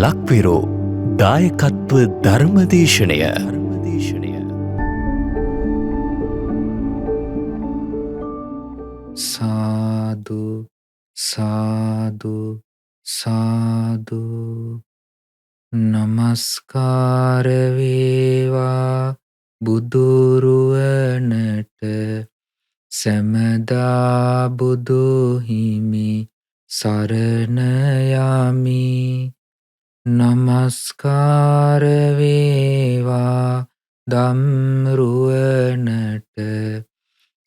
ලක්විරෝ දායකත්ව ධර්මදේශනය සාදු සාදු සාදු නමස්කාර වේවා බුදුරුවනට සැමදා බුදු හිමි සරණ යමි. නමස්කාර වේවා ධම්රුවනට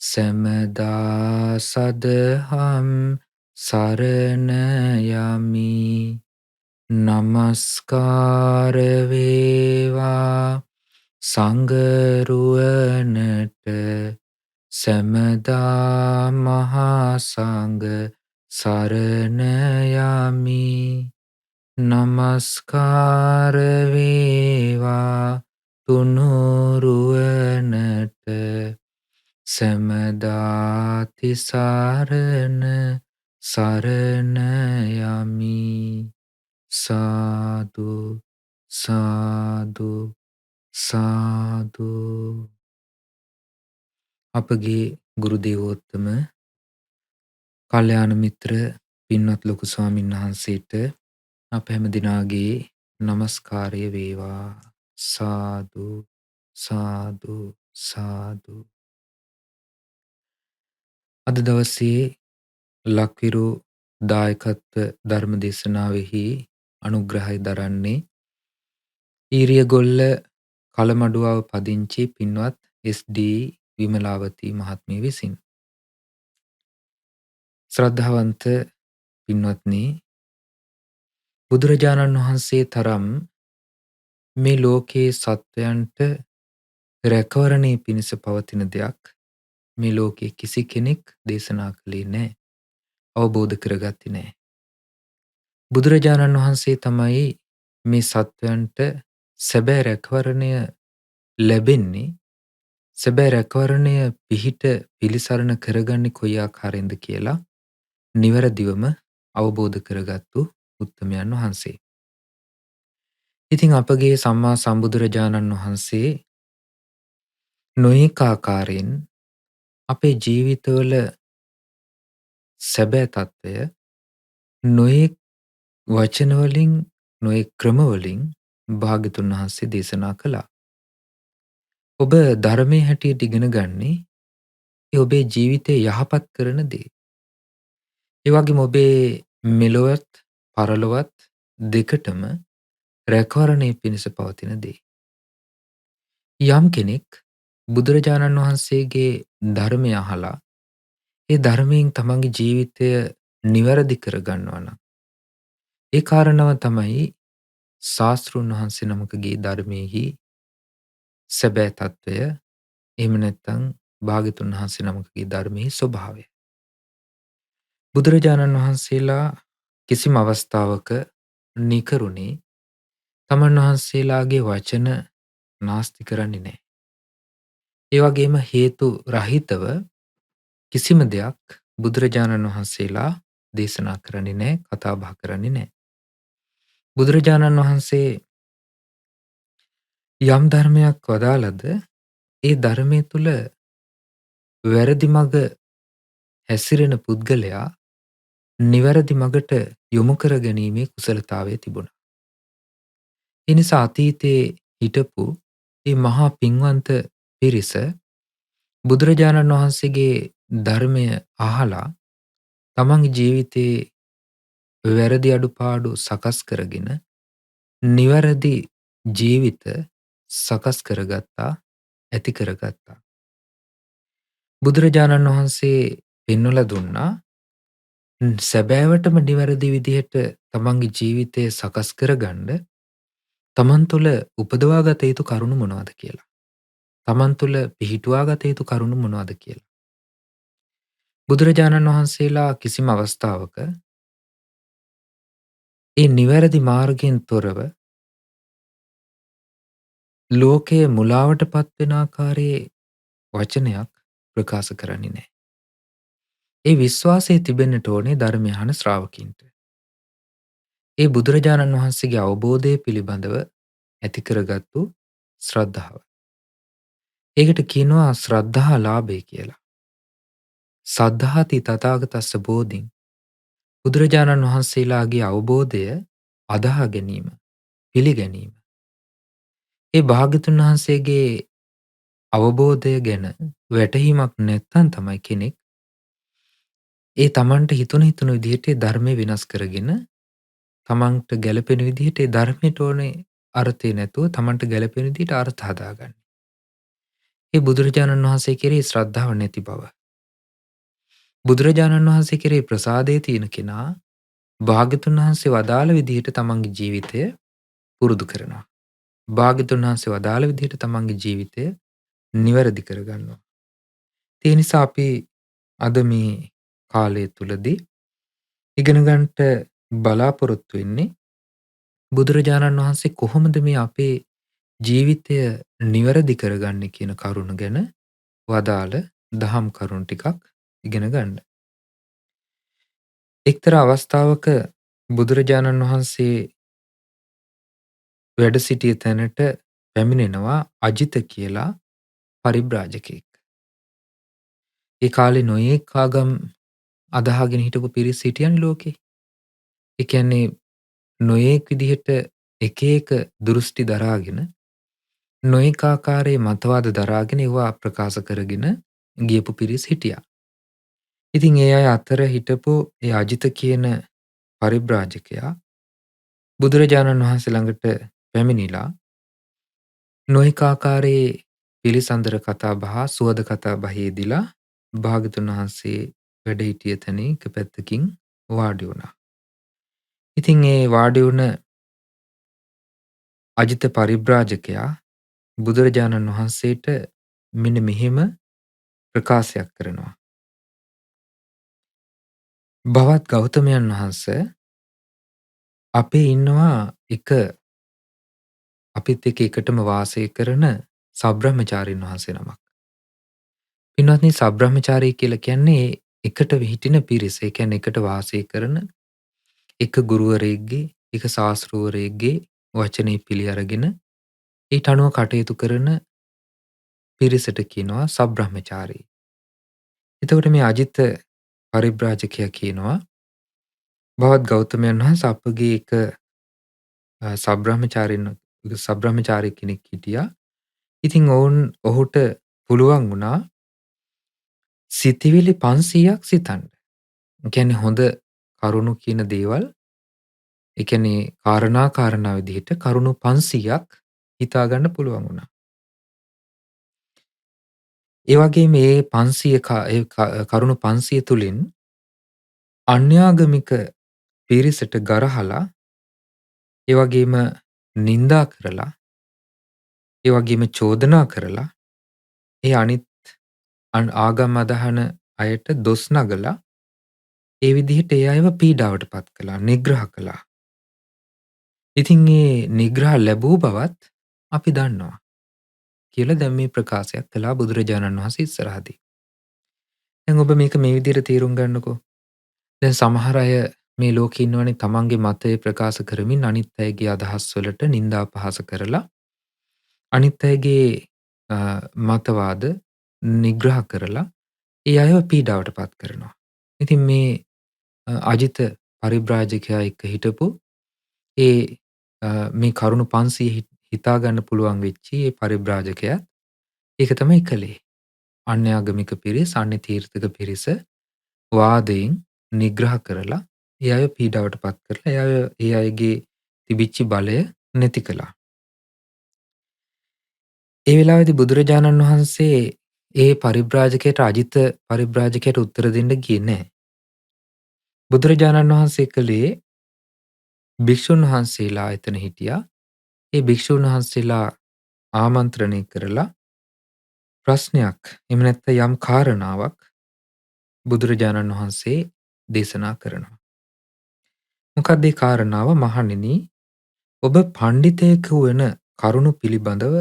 සැමදා සදහම් සරණ යමි. නමස්කාර වේවා සංඝරුවනට සැමදා මහා සංඝ සරණ යමි. නමස්කාර වේවා තුනුරුවනට සැමදා තිසරණ සරණ යමි. සාදු සාදු සාදු. අපගේ ගුරු දේවෝත්තම කල්යාණ මිත්‍ර පින්වත් ලොකු ස්වාමීන් වහන්සේට අප හැම දිනාගේ නමස්කාරය වේවා. සාදු සාදු සාදු. අද දවසේ ලක්විරු දායකත්ව ධර්ම දේශනාවෙහි අනුග්‍රහය දරන්නේ ඊරියගොල්ල කලමඩුවාව පදිංචි පින්වත් SD විමලාවතී මහත්මිය විසින්. ශ්‍රද්ධාවන්ත පින්වත්නි, බුදුරජාණන් වහන්සේ තරම් මේ ලෝකයේ සත්වයන්ට රැකවරණය පිණිස පවතින දෙයක් මේ ලෝකයේ කිසි කෙනෙක් දේශනා කළේ නැහැ, අවබෝධ කරගත්තේ නැහැ. බුදුරජාණන් වහන්සේ තමයි මේ සත්වයන්ට සැබෑ රැකවරණය ලැබෙන්නේ, සැබෑ රැකවරණය පිහිට පිළිසරණ කරගන්නේ කොයි ආකාරයෙන්ද කියලා නිවැරදිවම අවබෝධ කරගත්තු උත්තමයන් වහන්සේ. ඉතින් අපගේ සම්මා සම්බුදුරජාණන් වහන්සේ නොයෙක් ආකාරයෙන් අපේ ජීවිතවල සැබෑ తত্ত্বය නොයෙක් වචනවලින් නොයෙක් ක්‍රමවලින් භාග්‍යතුන් වහන්සේ දේශනා කළා. ඔබ ධර්මයේ හැටියට ඉගෙන ගන්නේ ඒ ඔබේ ජීවිතය යහපත් කරන දේ. ඒ වගේම ඔබේ මෙලොවත් පරලොවත් දෙකටම රැකවරණය පිණිස පවතින දේ. යම් කෙනෙක් බුදුරජාණන් වහන්සේගේ ධර්මය අහලා ඒ ධර්මයෙන් තමන්ගේ ජීවිතය නිවැරදි කරගන්නවා නම් ඒ කාරණාව තමයි ශාස්තෘන් වහන්සේ නමකගේ ධර්මයෙහි සැබෑ తত্ত্বය. එහෙම නැත්නම් භාග්‍යතුන් වහන්සේ නමකගේ ධර්මයේ ස්වභාවය. බුදුරජාණන් වහන්සේලා කිසිම අවස්ථාවක නිකරුණේ තමන් වහන්සේලාගේ වචන නාස්ති කරන්නේ නැහැ. ඒ වගේම හේතු රහිතව කිසිම දෙයක් බුදුරජාණන් වහන්සේලා දේශනා කරන්නේ නැහැ, කතා බහ කරන්නේ නැහැ. බුදුරජාණන් වහන්සේ යම් ධර්මයක් වදාළද ඒ ධර්මයේ තුල වැරදි මඟ හැසිරෙන පුද්ගලයා නිවැරදි මඟට යොමු කර ගැනීමේ කුසලතාවය තිබුණා. ඒ නිසා අතීතයේ හිටපු මේ මහා පින්වන්ත පිරිස බුදුරජාණන් වහන්සේගේ ධර්මය අහලා තමන්ගේ ජීවිතයේ වැරදි අඩුපාඩු සකස් කරගෙන නිවැරදි ජීවිත සකස් කරගත්තා, ඇති කරගත්තා. බුදුරජාණන් වහන්සේ පෙන්වලා දුන්නා සැබෑවටම නිවැරදි විදිහට තමන්ගේ ජීවිතය සකස් කරගන්න තමන් තුළ උපදවාගත යුතු කරුණු මොනවද කියලා. තමන් තුළ පිහිටුවාගත යුතු කරුණු මොනවද කියලා. බුදුරජාණන් වහන්සේලා කිසිම අවස්ථාවක ඒ නිවැරදි මාර්ගයෙන් තොරව ලෝකයේ මුලාවට පත්වෙන ආකාරයේ වචනයක් ප්‍රකාශ කරන්නේ නැහැ. ඒ විශ්වාසය තිබෙන්නට ඕනේ ධර්මය අහන ශ්‍රාවකින්ට. ඒ බුදුරජාණන් වහන්සේගේ අවබෝධය පිළිබඳව ඇති කරගත්තු ශ්‍රද්ධාව. ඒකට කියනවා ශ්‍රද්ධා ලාභය කියලා. සද්ධාති තථාගතස්ස බෝධින්. බුදුරජාණන් වහන්සේලාගේ අවබෝධය අදහා ගැනීම, පිළිගැනීම. ඒ භාග්‍යතුන් වහන්සේගේ අවබෝධය ගැන වැටහීමක් නැත්තම් තමයි කෙනෙක් ඒ තමන්ට හිතුන විදිහට ඒ ධර්මය වෙනස් කරගෙන තමන්ට ගැළපෙන විදිහට ඒ ධර්මයට ඕනේ අර්ථය නැතුව තමන්ට ගැළපෙන විදිහට අර්ථ හදාගන්න. ඒ බුදුරජාණන් වහන්සේ කෙරෙහි ශ්‍රද්ධාව නැති බව. බුදුරජාණන් වහන්සේ කෙරෙහි ප්‍රසාදය තියෙන කෙනා භාග්‍යතුන් වහන්සේ වදාළ විදිහට තමන්ගේ ජීවිතය පුරුදු කරනවා. භාග්‍යතුන් වහන්සේ වදාළ විදිහට තමන්ගේ ජීවිතය නිවැරදි කරගන්නවා. ඒ නිසා අපි අද මේ කාලය තුලදී ඉගෙන ගන්නට බලාපොරොත්තු වෙන්නේ බුදුරජාණන් වහන්සේ කොහොමද මේ අපේ ජීවිතය නිවැරදි කරගන්නේ කියන කරුණ ගැන වදාළ දහම් කරුණු ටිකක් ඉගෙන ගන්න. එක්තරා අවස්ථාවක බුදුරජාණන් වහන්සේ වැඩ සිටිය තැනට පැමිණෙනවා අජිත කියලා පරිබ්‍රාජකයෙක්. ඒ කාලේ නොයෙක් ආගම් අදහාගෙන හිටපු පිරිස් හිටියනේ ලෝකේ. ඒ කියන්නේ නොයෙක් විදිහට එක එක දෘෂ්ටි දරාගෙන නොයෙක් ආකාරයේ මතවාද දරාගෙන ඒවා ප්‍රකාශ කරගෙන ගියපු පිරිස් හිටියා. ඉතින් ඒ අය අතර හිටපු ඒ අජිත කියන පරිබ්‍රාජකයා බුදුරජාණන් වහන්සේ ළඟට පැමිණිලා නොයෙක් ආකාරයේ පිළිසඳර කතා බහ සුවද කතා බහේදීලා භාග්‍යතුන් වහන්සේ වැඩ සිටිය තැන එක පැත්තකින් වාඩි වුණා. ඉතින් ඒ වාඩි වුණ අජිත පරිබ්‍රාජකයා බුදුරජාණන් වහන්සේට මෙන්න මෙහෙම ප්‍රකාශයක් කරනවා. භවත් ගෞතමයන් වහන්සේ අපේ ඉන්නවා එක අපිත් එක්ක එකටම වාසය කරන සබ්‍රහ්මචාරීන් වහන්සේ නමක්. පින්වත්නි සබ්‍රහ්මචාරී කියලා කියන්නේ එකට හිටින පිරිස. ඒ කියන්නේ එකට වාසය කරන එක ගුරුවරයෙක්ගේ එක ශාස්තෘවරයෙක්ගේ වචනේ පිළි අරගෙන ඊට අනුව කටයුතු කරන පිරිසට කියනවා සබ්‍රහ්මචාරී. එතකොට මේ අජිත් පරිබ්‍රාජකයා කියනවා භවත් ගෞතමයන් වහන්සේ අපගේ එක සබ්‍රහ්මචාරී කෙනෙක් හිටියා. ඉතින් ඔහුට පුළුවන් වුණා සිතිවිලි 500ක් සිතන්න. ඒ කියන්නේ හොඳ කරුණු කියන දේවල් ඒ කියන්නේ කාරණා විදිහට කරුණු 500ක් හිතා ගන්න පුළුවන් වුණා. ඒ වගේම මේ 500 කරුණු 500 තුලින් අන්‍යාගමික පිරිසට ගරහලා ඒ වගේම නිඳා කරලා ඒ වගේම චෝදනා කරලා ඒ අනිත් ආගම් අදහන අයට දොස් නගලා ඒ විදිහට ඒ අයව පීඩාවට පත් කළා, නිග්‍රහ කළා. ඉතින් ඒ නිග්‍රහ ලැබූ බවත් අපි දන්නවා කියලා දැන් මේ ප්‍රකාශයක් කළා බුදුරජාණන් වහන්සේ ඉස්සරහදී. දැන් ඔබ මේක මේ විදිහට තේරුම් ගන්නකෝ. දැන් සමහර අය මේ ලෝකේ ඉන්නවනේ තමන්ගේ මතය ප්‍රකාශ කරමින් අනිත් අයගේ අදහස් වලට නිନ୍ଦා පහස කරලා අනිත් අයගේ මතවාද නිග්‍රහ කරලා ඒ අයව පීඩාවට පත් කරනවා. ඉතින් මේ අජිත පරිබ්‍රාජකයා එක්ක හිටපු ඒ මේ කරුණු 500 හිතා ගන්න පුළුවන් වෙච්චි ඒ පරිබ්‍රාජකයා ඒක තමයි කළේ. අන්‍යාගමික පිරිස, අන්‍ය තීර්ථක පිරිස වාදයෙන් නිග්‍රහ කරලා ඒ අය පීඩාවට පත් කරලා ඒ අයගේ තිබිච්ච බලය නැති කළා. ඒ වෙලාවේදී බුදුරජාණන් වහන්සේ ඒ පරිබ්‍රාජකයට අජිත පරිබ්‍රාජකයට උත්තර දෙන්න ගියේ නැහැ. බුදුරජාණන් වහන්සේ කළේ භික්ෂුන් වහන්සේලා එතන හිටියා. ඒ භික්ෂුන් වහන්සේලා ආමන්ත්‍රණය කරලා ප්‍රශ්නයක් එහෙම නැත්නම් යම් කාරණාවක් බුදුරජාණන් වහන්සේ දේශනා කරනවා. මොකක්ද ඒ කාරණාව? මහණෙනි, ඔබ පඬිතෙකු වෙන කරුණු පිළිබඳව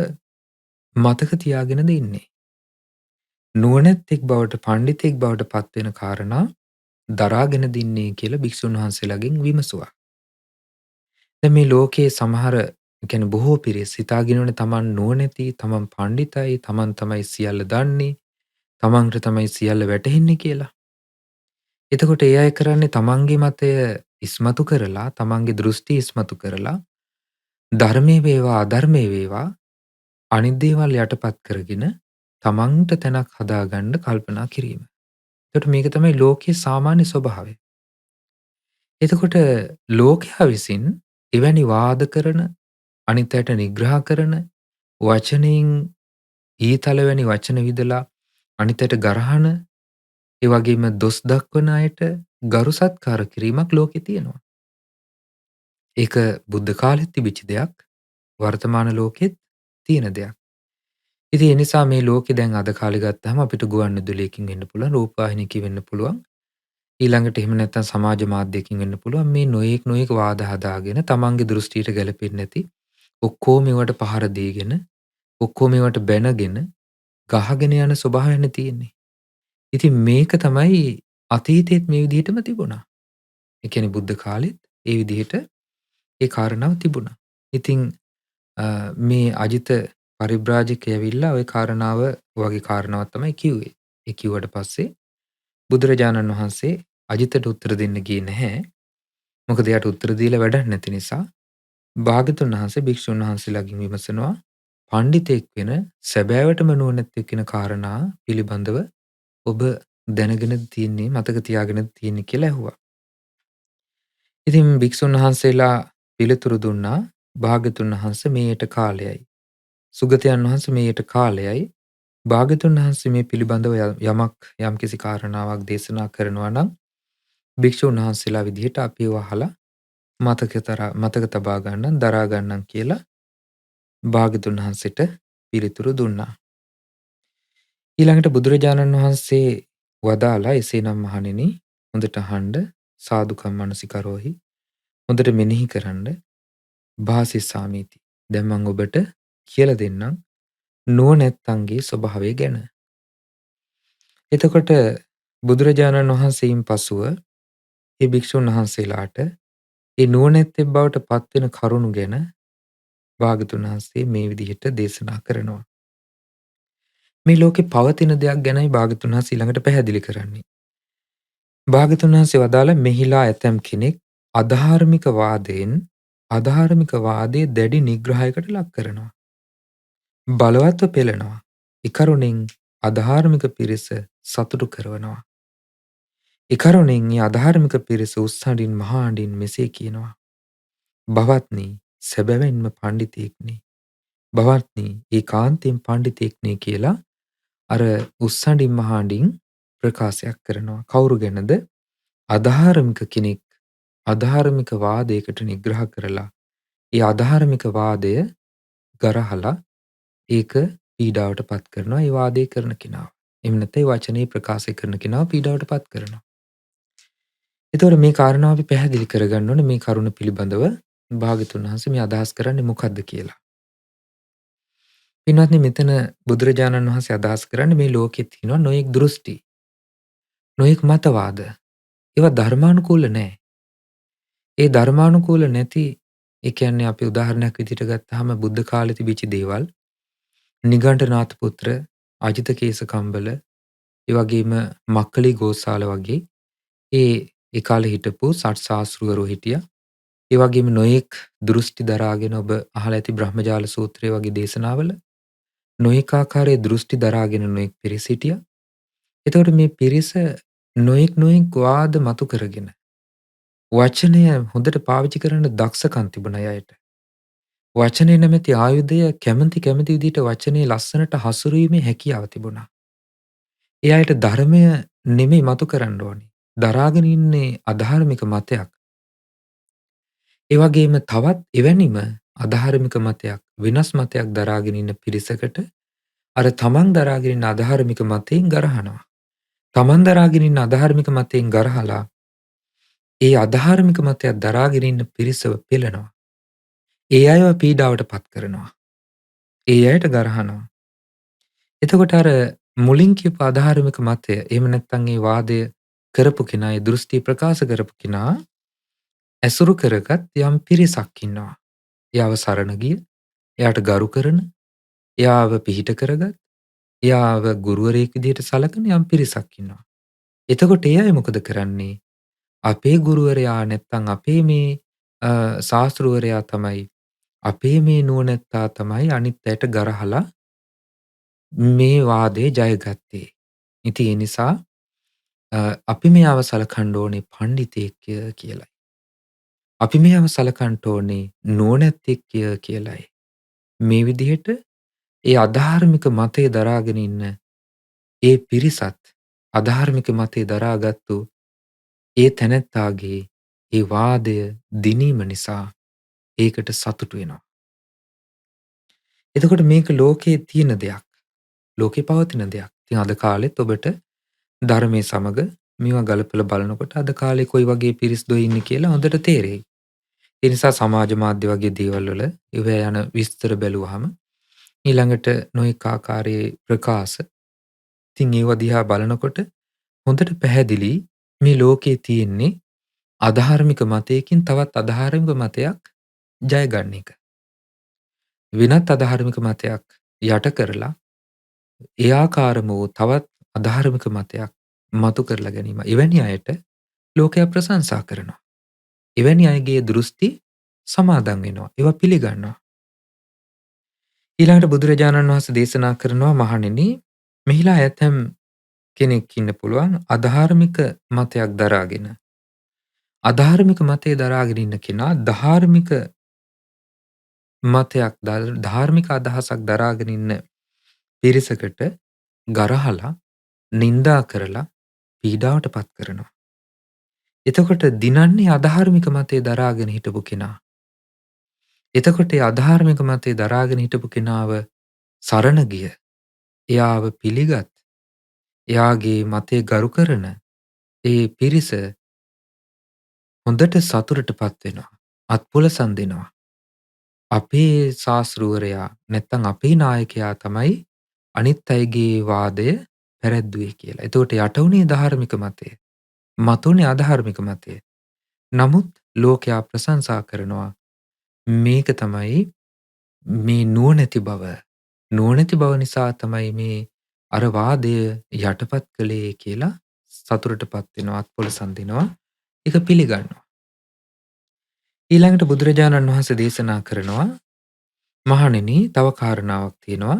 මතක තියාගෙනද ඉන්නේ? නුවණැත්තෙක් බවට පඬිතෙක් බවට පත් වෙන කාරණා දරාගෙනද ඉන්නේ කියලා භික්ෂුන් වහන්සේලාගෙන් විමසුවා. දැන් මේ ලෝකයේ සමහර කියන්නේ බොහෝ පිරිස් හිතාගෙන ඉන්නේ තමන් නුවණැති, තමන් පණ්ඩිතයි, තමන් තමයි සියල්ල දන්නේ, තමන්ට තමයි සියල්ල වැටහෙන්නේ කියලා. එතකොට ඒ අය කරන්නේ තමන්ගේ මතය ඉස්මතු කරලා, තමන්ගේ දෘෂ්ටි ඉස්මතු කරලා, ධර්මයේ වේවා අධර්මයේ වේවා අනිත් දේවල් යටපත් කරගෙන තමන්ට තැනක් හදාගන්න කල්පනා කිරීම. එතකොට මේක තමයි ලෝකයේ සාමාන්‍ය ස්වභාවය. එතකොට ලෝකයා විසින් එවැනි වාද කරන, අනිත් අයට නිග්‍රහ කරන, වචනයෙන් ඊතල වැනි වචන විදලා අනිත් අයට ගරහන, ඒ වගේම දොස් දක්වන අයට ගරු සත්කාර කිරීමක් ලෝකේ තියෙනවා. ඒක බුද්ධ කාලෙත් තිබිච්ච දෙයක්. වර්තමාන ලෝකෙත් තියෙන දෙයක්. ඉතින් ඒ නිසා මේ ලෝකේ දැන් අද කාලේ ගත්තාම අපිට ගුවන්විදුලියකින් වෙන්න පුළුවන්, රූපවාහිනියකින් වෙන්න පුළුවන්, ඊළඟට එහෙම නැත්නම් සමාජ මාධ්‍යකින් වෙන්න පුළුවන්. මේ නොයෙක් වාද හදාගෙන තමන්ගේ දෘෂ්ටියට ගැලපෙන්නේ නැති ඔක්කොම ඒවට පහර දීගෙන, ඔක්කොම ඒවට බැනගෙන, ගහගෙන යන ස්වභාවයනේ තියෙන්නේ. ඉතින් මේක තමයි අතීතයේත් මේ විදිහටම තිබුණා. ඒ කියන්නේ බුද්ධ කාලෙත් ඒ විදිහට ඒ කාරණාව තිබුණා. ඉතින් මේ අජිත පරිබ්‍රාජකයා ඇවිල්ලා ওই කාරණාව වගේ කාරණාවක් තමයි කිව්වේ. ඒ කිව්වට පස්සේ බුදුරජාණන් වහන්සේ අජිතට උත්තර දෙන්න ගියේ නැහැ. මොකද එයාට උත්තර දීලා වැඩක් නැති නිසා භාග්‍යතුන් වහන්සේ භික්ෂුන් වහන්සේලාගෙන් විමසනවා පඬිතෙක් වෙන සැබෑවටම නුවණැත්තෙක් වෙන කාරණා පිළිබඳව ඔබ දැනගෙන තියෙන්නේ මතක තියාගෙන තියෙන්නේ කියලා ඇහුවා. ඉතින් භික්ෂුන් වහන්සේලා පිළිතුරු දුන්නා භාග්‍යතුන් වහන්සේ මේට කාලයයි. සුගතයන් වහන්සේ මේට කාලයයි. භාග්‍යතුන් වහන්සේ මේ පිළිබඳව යම්කිසි කාරණාවක් දේශනා කරනවා නම් භික්ෂුන් වහන්සේලා විදිහට අපි ඒව අහලා මතක තබා ගන්නම් දරා ගන්නම් කියලා භාග්‍යතුන් වහන්සේට පිළිතුරු දුන්නා. ඊළඟට බුදුරජාණන් වහන්සේ වදාලා එසේනම් මහණෙනි හොඳට අහන්න සාදුකම් මනසිකරෝහි හොඳට මෙනෙහි කරන්න භාසිස්සාමීති. දැන් මම ඔබට කියලා දෙන්නම් නුවණැත්තන්ගේ ස්වභාවය ගැන. එතකොට බුදුරජාණන් වහන්සේයින් පසුව ඒ භික්ෂුන් වහන්සේලාට ඒ නුවණැත්තෙක් බවට පත්වෙන කරුණු ගැන භාග්‍යතුන් වහන්සේ මේ විදිහට දේශනා කරනවා. මේ ලෝකේ පවතින දෙයක් ගැනයි භාග්‍යතුන් වහන්සේ ඊළඟට පැහැදිලි කරන්නේ. භාග්‍යතුන් වහන්සේ වදාළ මෙහිලා ඇතම් කෙනෙක් අධාර්මික වාදයේ දැඩි නිග්‍රහයකට ලක් කරනවා. බලවත්ව පෙළනවා. ඉකරුණෙන් අධාර්මික පිරිස සතුටු කරවනවා. ඉකරුණෙන් මේ අධාර්මික පිරිස උස්සහඬින් මහා හඬින් මෙසේ කියනවා. බවත්නි සැබැවින්ම පඬිතෙක්නි. බවත්නි ඒකාන්තයෙන් පඬිතෙක්නි කියලා අර උස්සහඬින් මහා හඬින් ප්‍රකාශයක් කරනවා. කවුරු ගැනද? අධාර්මික කෙනෙක් අධාර්මික වාදයකට නිග්‍රහ කරලා ඒ අධාර්මික වාදය ගරහලා ඒක පීඩාවට පත් කරනවා ඒ වාදය කරන කෙනාව. එහෙම නැත්නම් ඒ වචනේ ප්‍රකාශ කරන කෙනාව පීඩාවට පත් කරනවා. එතකොට මේ කාරණාව අපි පැහැදිලි කරගන්න ඕනේ මේ කරුණ පිළිබඳව භාග්‍යතුන් වහන්සේ මේ අදහස් කරන්නේ මොකක්ද කියලා. පින්වත්නි මෙතන බුදුරජාණන් වහන්සේ අදහස් කරන්නේ මේ ලෝකෙ තියෙනවා නොයෙක් දෘෂ්ටි, නොයෙක් මතවාද. ඒවා ධර්මානුකූල නැහැ. ඒ ධර්මානුකූල නැති ඒ කියන්නේ අපි උදාහරණයක් විදිහට ගත්තාම බුද්ධ කාලේ තිබිච්ච දේවල් නිගණ්ඨනාථ පුත්‍ර, අජිත කේසකම්බල, ඒ වගේම මක්කලි ගෝසාල වගේ ඒ කාලේ හිටපු සත් ශාස්ත්‍රවරු හිටියා. ඒ වගේම නොයෙක් දෘෂ්ටි දරාගෙන ඔබ අහලා ඇති බ්‍රහ්මජාල සූත්‍රය වගේ දේශනාවල නොයෙක් ආකාරයේ දෘෂ්ටි දරාගෙන නොයෙක් පිරිස හිටියා. එතකොට මේ පිරිස නොයෙක් වාද මතු කරගෙන වචනය හොඳට පාවිච්චි කරන්න දක්ෂකම් තිබුණ අයට. වචනය නැමැති ආයුධය කැමති විදිහට වචනේ ලස්සනට හසුරුවීමේ හැකියාව තිබුණා. ඒ අයට ධර්මය නෙමෙයි මතු කරන්න ඕනේ. දරාගෙන ඉන්නේ අධාර්මික මතයක්. ඒ වගේම තවත් එවැනිම අධාර්මික මතයක්, වෙනස් මතයක් දරාගෙන ඉන්න පිරිසකට අර තමන් දරාගෙන ඉන්න අධාර්මික මතයෙන් ගරහනවා. තමන් දරාගෙන ඉන්න අධාර්මික මතයෙන් ගරහලා ඒ අධාර්මික මතයක් දරාගෙන ඉන්න පිරිසව පෙළනවා. ඒ අයව පීඩාවට පත් කරනවා. ඒ අයට ගරහනවා. එතකොට අර මුලින් කියපු අධාර්මික මතය එහෙම නැත්නම් ඒ වාදය කරපු කෙනා, ඒ දෘෂ්ටි ප්‍රකාශ කරපු කෙනා ඇසුරු කරගත් යම් පිරිසක් ඉන්නවා. එයාව සරණ ගිය, එයාට ගරු කරන, එයාව පිහිට කරගත්, එයාව ගුරුවරයෙක් විදිහට සලකන යම් පිරිසක් ඉන්නවා. එතකොට ඒ අය මොකද කරන්නේ? අපේ ගුරුවරයා නැත්තම් අපේ මේ ශාස්තෘවරයා තමයි, අපේ මේ නුවණැත්තා තමයි අනිත් අයට ගරහලා මේ වාදේ ජයගත්තේ. ඉතින් ඒ නිසා අපි මෙයාව සලකන්න ඕනේ පණ්ඩිතයෙක් කියලයි. අපි මෙයාව සලකන්න ඕනේ නුවණැත්තෙක් කියලයි. මේ විදිහට ඒ අධාර්මික මතය දරාගෙන ඉන්න ඒ පිරිසත් අධාර්මික මතය දරාගත්තු ඒ තැනැත්තාගේ ඒ වාදය දිනීම නිසා ඒකට සතුටු වෙනවා. එතකොට මේක ලෝකයේ තියෙන දෙයක්. ලෝකේ පවතින දෙයක්. ඉතින් අද කාලෙත් ඔබට ධර්මයේ සමග මේවා ගලපලා බලනකොට අද කාලේ කොයි වගේ පිරිස්දෝ ඉන්නේ කියලා හොඳට තේරෙයි. ඒ නිසා සමාජ මාධ්‍ය වගේ දේවල් වල ඒවා යන විස්තර බැලුවාම ඊළඟට නොඑක ආකාරයේ ප්‍රකාශ ඉතින් ඒව දිහා බලනකොට හොඳට පැහැදිලි මේ ලෝකේ තියෙන්නේ අධාර්මික මතයකින් තවත් අධාර්මික මතයක් ජය ගන්න එක. වෙනත් අධාර්මික මතයක් යට කරලා ඒ ආකාරම වූ තවත් අධාර්මික මතයක් මතු කරලා ගැනීම. එවැනි අයට ලෝකයා ප්‍රශංසා කරනවා. එවැනි අයගේ දෘෂ්ටි සමාදන් වෙනවා. ඒවා පිළිගන්නවා. ඊළඟට බුදුරජාණන් වහන්සේ දේශනා කරනවා මහණෙනි මෙහිලා ඇතැම් කෙනෙක් ඉන්න පුළුවන් අධාර්මික මතයක් දරාගෙන. අධාර්මික මතය දරාගෙන ඉන්න කෙනා ධාර්මික මතයක් ධාර්මික අදහසක් දරාගෙන ඉන්න පිරිසකට ගරහලා නින්දා කරලා පීඩාවට පත් කරනවා. එතකොට දිනන්නේ අධාර්මික මතය දරාගෙන හිටපු කෙනා. එතකොට ඒ අධාර්මික මතය දරාගෙන හිටපු කෙනාව සරණ ගිය, එයාව පිළිගත්, එයාගේ මතය ගරු කරන ඒ පිරිස හොඳට සතුටටපත් වෙනවා. අත්පොලසන් දෙනවා. අපේ ශාස්තෘවරයා නැත්තම් අපේ නායකයා තමයි අනිත් අයගේ වාදය පැරැද්දුවේ කියලා. එතකොට යට වුණේ ධාර්මික මතය. මතුනේ අධාර්මික මතය. නමුත් ලෝකයා ප්‍රශංසා කරනවා මේක තමයි මේ නුවණැති බව. නුවණැති බව නිසා තමයි මේ අර වාදය යටපත් කළේ කියලා සතුටටපත් වෙනවා, අත්පොලසන් දෙනවා. ඒක පිළිගන්නවා. ඊළඟට බුදුරජාණන් වහන්සේ දේශනා කරනවා මහණෙනි තව කාරණාවක් තියෙනවා.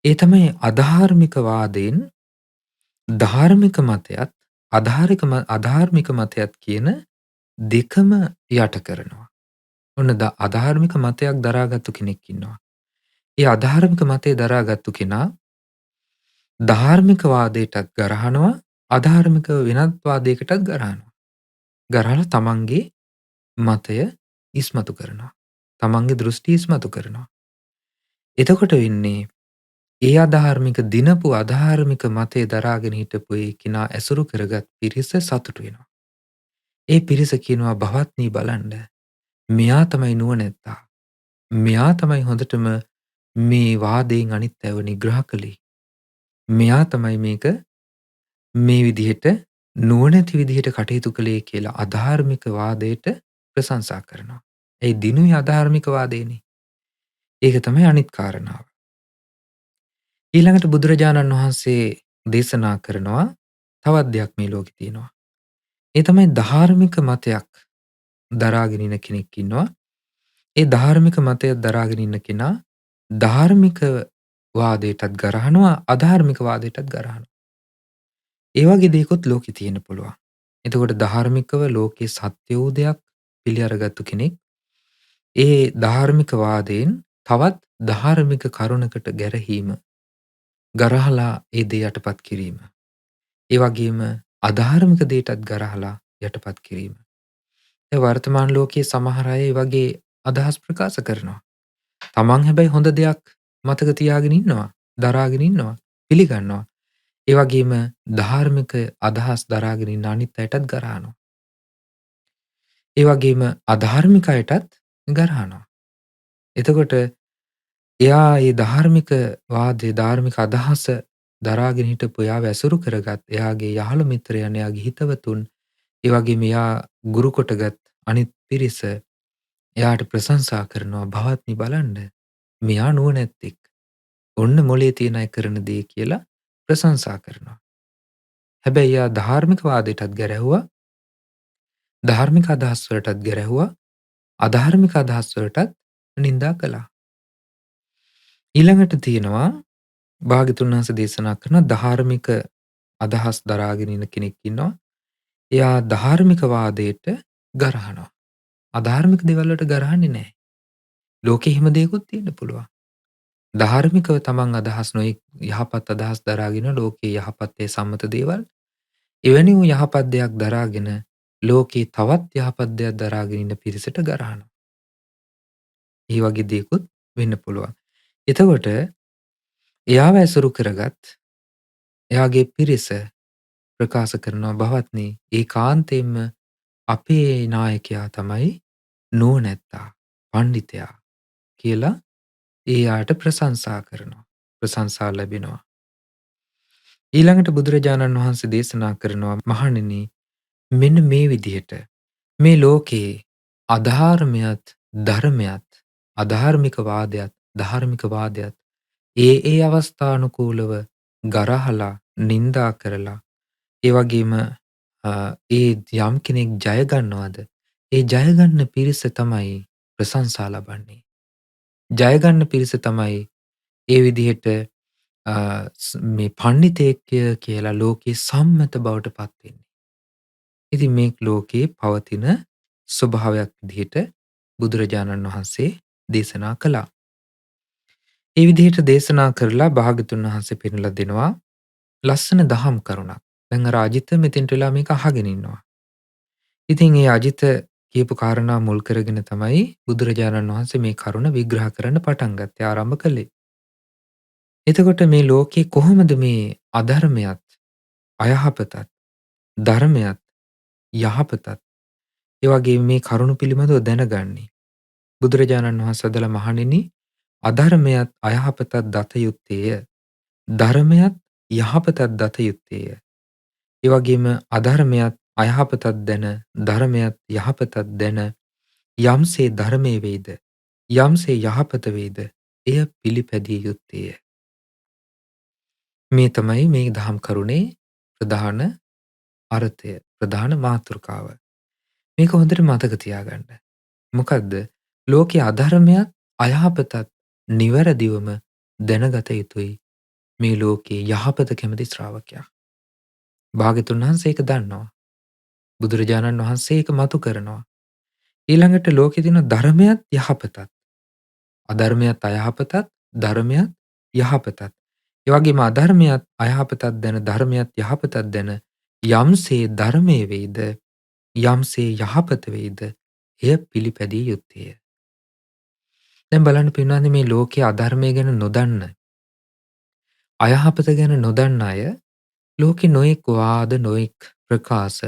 ඒ තමයි අධාර්මික වාදයෙන් ධාර්මික මතයත් අධාර්මික මතයත් කියන දෙකම යට කරනවා. ඔන්න අධාර්මික මතයක් දරාගත්තු කෙනෙක් ඉන්නවා. ඒ අධාර්මික මතය දරාගත්තු කෙනා ධාර්මික වාදයටත් ගරහනවා, අධාර්මික වෙනත් වාදයකටත් ගරහනවා. ගරහලා තමන්ගේ මතය ඉස්මතු කරනවා. තමන්ගේ දෘෂ්ටි ඉස්මතු කරනවා. එතකොට වෙන්නේ ඒ අධාර්මික දිනපු අධාර්මික මතය දරාගෙන හිටපු ඒ කෙනා ඇසුරු කරගත් පිරිස සතුටු වෙනවා. ඒ පිරිස කියනවා භවත්නි බලන්න මෙයා තමයි නුවණැත්තා. මෙයා තමයි හොඳටම මේ වාදයෙන් අනිත් අයව නිග්‍රහ කළේ. මෙයා තමයි මේක මේ විදිහට නුවණැති විදිහට කටයුතු කළේ කියලා අධාර්මික වාදයට ප්‍රශංසා කරනවා. ඒ දිනුවේ අධාර්මික වාදේනේ. ඒක තමයි අනිත් කාරණාව. ඊළඟට බුදුරජාණන් වහන්සේ දේශනා කරනවා තවත් දෙයක් මේ ලෝකේ තියෙනවා. ඒ තමයි ධාර්මික මතයක් දරාගෙන ඉන්න කෙනෙක් ඉන්නවා. ඒ ධාර්මික මතය දරාගෙන ඉන්න කෙනා ධාර්මික වාදයටත් ගරහනවා, අධාර්මික වාදයටත් ගරහනවා. ඒ වගේ දේකුත් ලෝකේ තියෙන්න පුළුවන්. එතකොට ධාර්මිකව ලෝකේ සත්‍ය වූ දෙයක් පිළි අරගත්තු කෙනෙක් ඒ ධාර්මික වාදයෙන් තවත් ධාර්මික කරුණකට ගැරහීම ගරහලා ඒ දේ යටපත් කිරීම. ඒ වගේම අධාර්මික දේටත් ගරහලා යටපත් කිරීම. ඒ වර්තමාන ලෝකයේ සමහර අය වගේ අදහස් ප්‍රකාශ කරනවා. තමන් හැබැයි හොඳ දෙයක් මතක තියාගෙන ඉන්නවා, දරාගෙන ඉන්නවා, පිළිගන්නවා. ඒ වගේම ධාර්මික අදහස් දරාගෙන ඉන්න අනිත් අයටත් ගරහනවා. ඒ වගේම අධාර්මික අයටත් ගරහනවා. එතකොට එයා ඒ ධාර්මික වාදයේ ධාර්මික අදහස දරාගෙන හිටපු එයාව ඇසුරු කරගත් එයාගේ යහළු මිත්‍රයන්, එයාගේ හිතවතුන්, ඒ වගේම එයා ගුරු කොටගත් අනිත් පිරිස එයාට ප්‍රශංසා කරනවා භවත්නි බලන්න මෙයා නුවණැත්තෙක්. ඔන්න මොලේ තියෙන අය කරන දේ කියලා ප්‍රශංසා කරනවා. හැබැයි එයා ධාර්මිකවාදයටත් ගැරහුවා, ධාර්මික අදහස් වලටත් ගැරහුවා, අධාර්මික අදහස් වලටත් නිඳා කළා. ඊළඟට තියෙනවා භාග්‍යතුන් වහන්සේ දේශනා කරන ධාර්මික අදහස් දරාගෙන ඉන්න කෙනෙක් ඉන්නවා. එයා ධාර්මික වාදයට ගරහනවා. අධාර්මික දේවල් වලට ගරහන්නේ නැහැ. ලෝකෙ හිම දෙයක්ත් තියෙන්න පුළුවන්. ධාර්මිකව තමන් අදහස් නොයෙක් යහපත් අදහස් දරාගෙන ලෝකයේ යහපත්තේ සම්මත දේවල් එවැනි වූ යහපත් දෙයක් දරාගෙන ලෝකයේ තවත් යහපත් දෙයක් දරාගෙන ඉන්න පිරිසට ගරහනවා. ඒ වගේ දේකුත් වෙන්න පුළුවන්. එතකොට එයාව ඇසුරු කරගත් එයාගේ පිරිස ප්‍රකාශ කරනවා භවත්නි ඒකාන්තයෙන්ම අපේ නායකයා තමයි නුවණැත්තා, පණ්ඩිතයා කියලා එයාට ප්‍රශංසා කරනවා. ප්‍රශංසා ලැබෙනවා. ඊළඟට බුදුරජාණන් වහන්සේ දේශනා කරනවා මහණෙනි මෙන්න මේ විදිහට මේ ලෝකයේ අධාර්මයත් ධර්මයත් අධාර්මික වාදයත් ධාර්මික වාදයත් ඒ අවස්ථානුකූලව ගරහලා නින්දා කරලා ඒ වගේම ඒ යම් කෙනෙක් ජය ගන්නවද ඒ ජය ගන්න පිරිස තමයි ප්‍රශංසා ලබන්නේ. ජය ගන්න පිරිස තමයි ඒ විදිහට මේ පණ්ඩිතයෙක් කියලා ලෝකේ සම්මත බවට පත් වෙන්නේ. ඉතින් මේ ලෝකේ පවතින ස්වභාවයක් විදිහට බුදුරජාණන් වහන්සේ දේශනා කළා. ඒ විදිහට දේශනා කරලා භාග්‍යතුන් වහන්සේ පෙන්වලා දෙනවා ලස්සන දහම් කරුණක්. දැන් අර අජිත මෙතෙන්ට වෙලා මේක අහගෙන ඉන්නවා. ඉතින් ඒ අජිත කියපු කාරණා මුල් කරගෙන තමයි බුදුරජාණන් වහන්සේ මේ කරුණ විග්‍රහ කරන්න පටන් ගත්තේ ආරම්භ කළේ. එතකොට මේ ලෝකේ කොහොමද මේ අධර්මයත් අයහපතත් ධර්මයත් යහපතත් ඒ වගේ මේ කරුණු පිළිබඳව දැනගන්නේ. බුදුරජාණන් වහන්සේ අදලා මහණෙනි අධර්මයත් අයහපතත් දත යුත්තේය. ධර්මයත් යහපතත් දත යුත්තේය. ඒ වගේම අධර්මයත් අයහපතත් දැන ධර්මයත් යහපතත් දැන යම්සේ ධර්මයේ වේද යම්සේ යහපත වේද එය පිළිපැදිය යුත්තේය. මේ තමයි මේ දහම් කරුණේ ප්‍රධාන අර්ථය, ප්‍රධාන මාතෘකාව. මේක හොඳට මතක තියාගන්න. මොකද්ද? ලෝකයේ අධර්මයත් අයහපතත් නිවැරදිවම දැනගත යුතුයි මේ ලෝකයේ යහපත කැමති ශ්‍රාවකයා. භාග්‍යතුන් වහන්සේ ඒක දන්නවා. බුදුරජාණන් වහන්සේ ඒක මතු කරනවා. ඊළඟට ලෝකේ තියෙන ධර්මයත් යහපතත් අධර්මයත් අයහපතත් ධර්මයත් යහපතත් ඒ වගේම අධර්මයත් අයහපතත් දැන ධර්මයත් යහපතත් දැන යම්සේ ධර්මයේ වේද යම්සේ යහපත වේද එය පිළිපැදිය යුත්තේය. දැන් බලන්න පින්වත්නි මේ ලෝකයේ අධර්මය ගැන නොදන්න අයහපත ගැන නොදන්න අය ලෝකේ නොඑක් වාද නොඑක් ප්‍රකාශ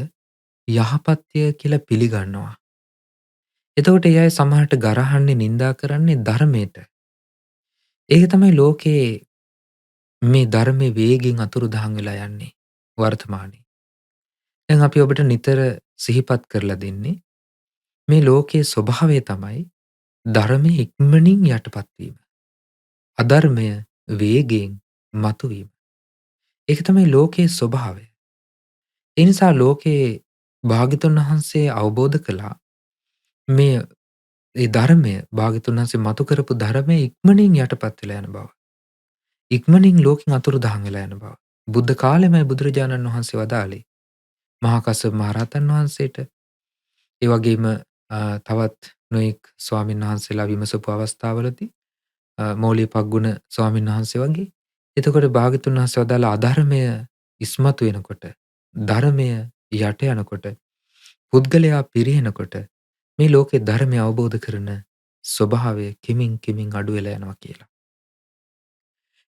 යහපත්ය කියලා පිළිගන්නවා. එතකොට ඒ අය සමහරට ගරහන්නේ නිඳා කරන්නේ ධර්මයට. ඒක තමයි ලෝකේ මේ ධර්මයේ වේගෙන් අතුරුදහන් වෙලා යන්නේ වර්තමානයේ. දැන් අපි ඔබට නිතර සිහිපත් කරලා දෙන්නේ මේ ලෝකයේ ස්වභාවය තමයි ධර්මයේ ඉක්මනින් යටපත් වීම. අධර්මය වේගෙන් මතුවීම. ඒක තමයි ලෝකයේ ස්වභාවය. ඒ නිසා ලෝකයේ භාග්‍යතුන් වහන්සේ අවබෝධ කළා මේ ඒ ධර්මය භාග්‍යතුන් වහන්සේ මතු කරපු ධර්මය ඉක්මනින් යටපත් වෙලා යන බව. ඉක්මනින් ලෝකෙන් අතුරුදහන් වෙලා යන බව. බුද්ධ කාලෙමයි බුදුරජාණන් වහන්සේ වදාළේ. මහා කස්සප මහ රහතන් වහන්සේට ඒ වගේම තවත් නොයෙක් ස්වාමීන් වහන්සේලා විමසපු අවස්ථාවලදී මෞලිය පග්ගුණ ස්වාමීන් වහන්සේ වගේ. එතකොට භාග්‍යතුන් වහන්සේ වදාළ අධර්මය ඉස්මතු වෙනකොට ධර්මය යට යනකොට පුද්ගලයා පිරිහෙනකොට මේ ලෝකේ ධර්මය අවබෝධ කරන ස්වභාවය කිමින් කිමින් අඩු වෙලා යනවා කියලා.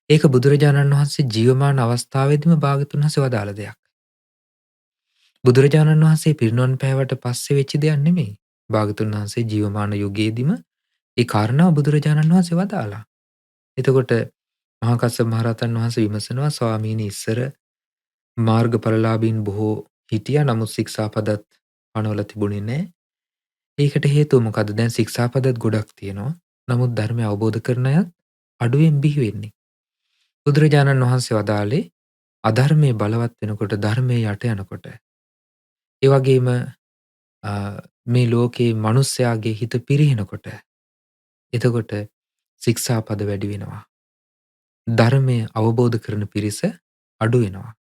ඒක බුදුරජාණන් වහන්සේ ජීවමාන අවස්ථාවේදීම භාග්‍යතුන් වහන්සේ වදාළ දෙයක්. බුදුරජාණන් වහන්සේ පිරිනොන් පෑවට පස්සේ වෙච්ච දෙයක් නෙමෙයි. භාග්‍යතුන් වහන්සේ ජීවමාන යුගයේදීම ඒ කාරණාව බුදුරජාණන් වහන්සේ වදාළා. එතකොට මහා කස්සප මහ රහතන් වහන්සේ විමසනවා ස්වාමීනි ඉස්සර මාර්ගඵලලාභීන් බොහෝ හිටියා නමුත් ශික්ෂාපදත් පනවලා තිබුණේ නැහැ. ඒකට හේතුව මොකද්ද? දැන් ශික්ෂාපදත් ගොඩක් තියෙනවා. නමුත් ධර්මය අවබෝධ කරන අයත් අඩුවෙන් බිහි වෙන්නේ. බුදුරජාණන් වහන්සේ වදාළේ අධර්මයේ බලවත් වෙනකොට ධර්මයේ යට යනකොට ඒ වගේම අ, මේ ලෝකේ මිනිස්යාගේ හිත පිරිහෙනකොට එතකොට ශික්ෂාපද වැඩි වෙනවා. ධර්මය අවබෝධ කරන පිරිස අඩු වෙනවා.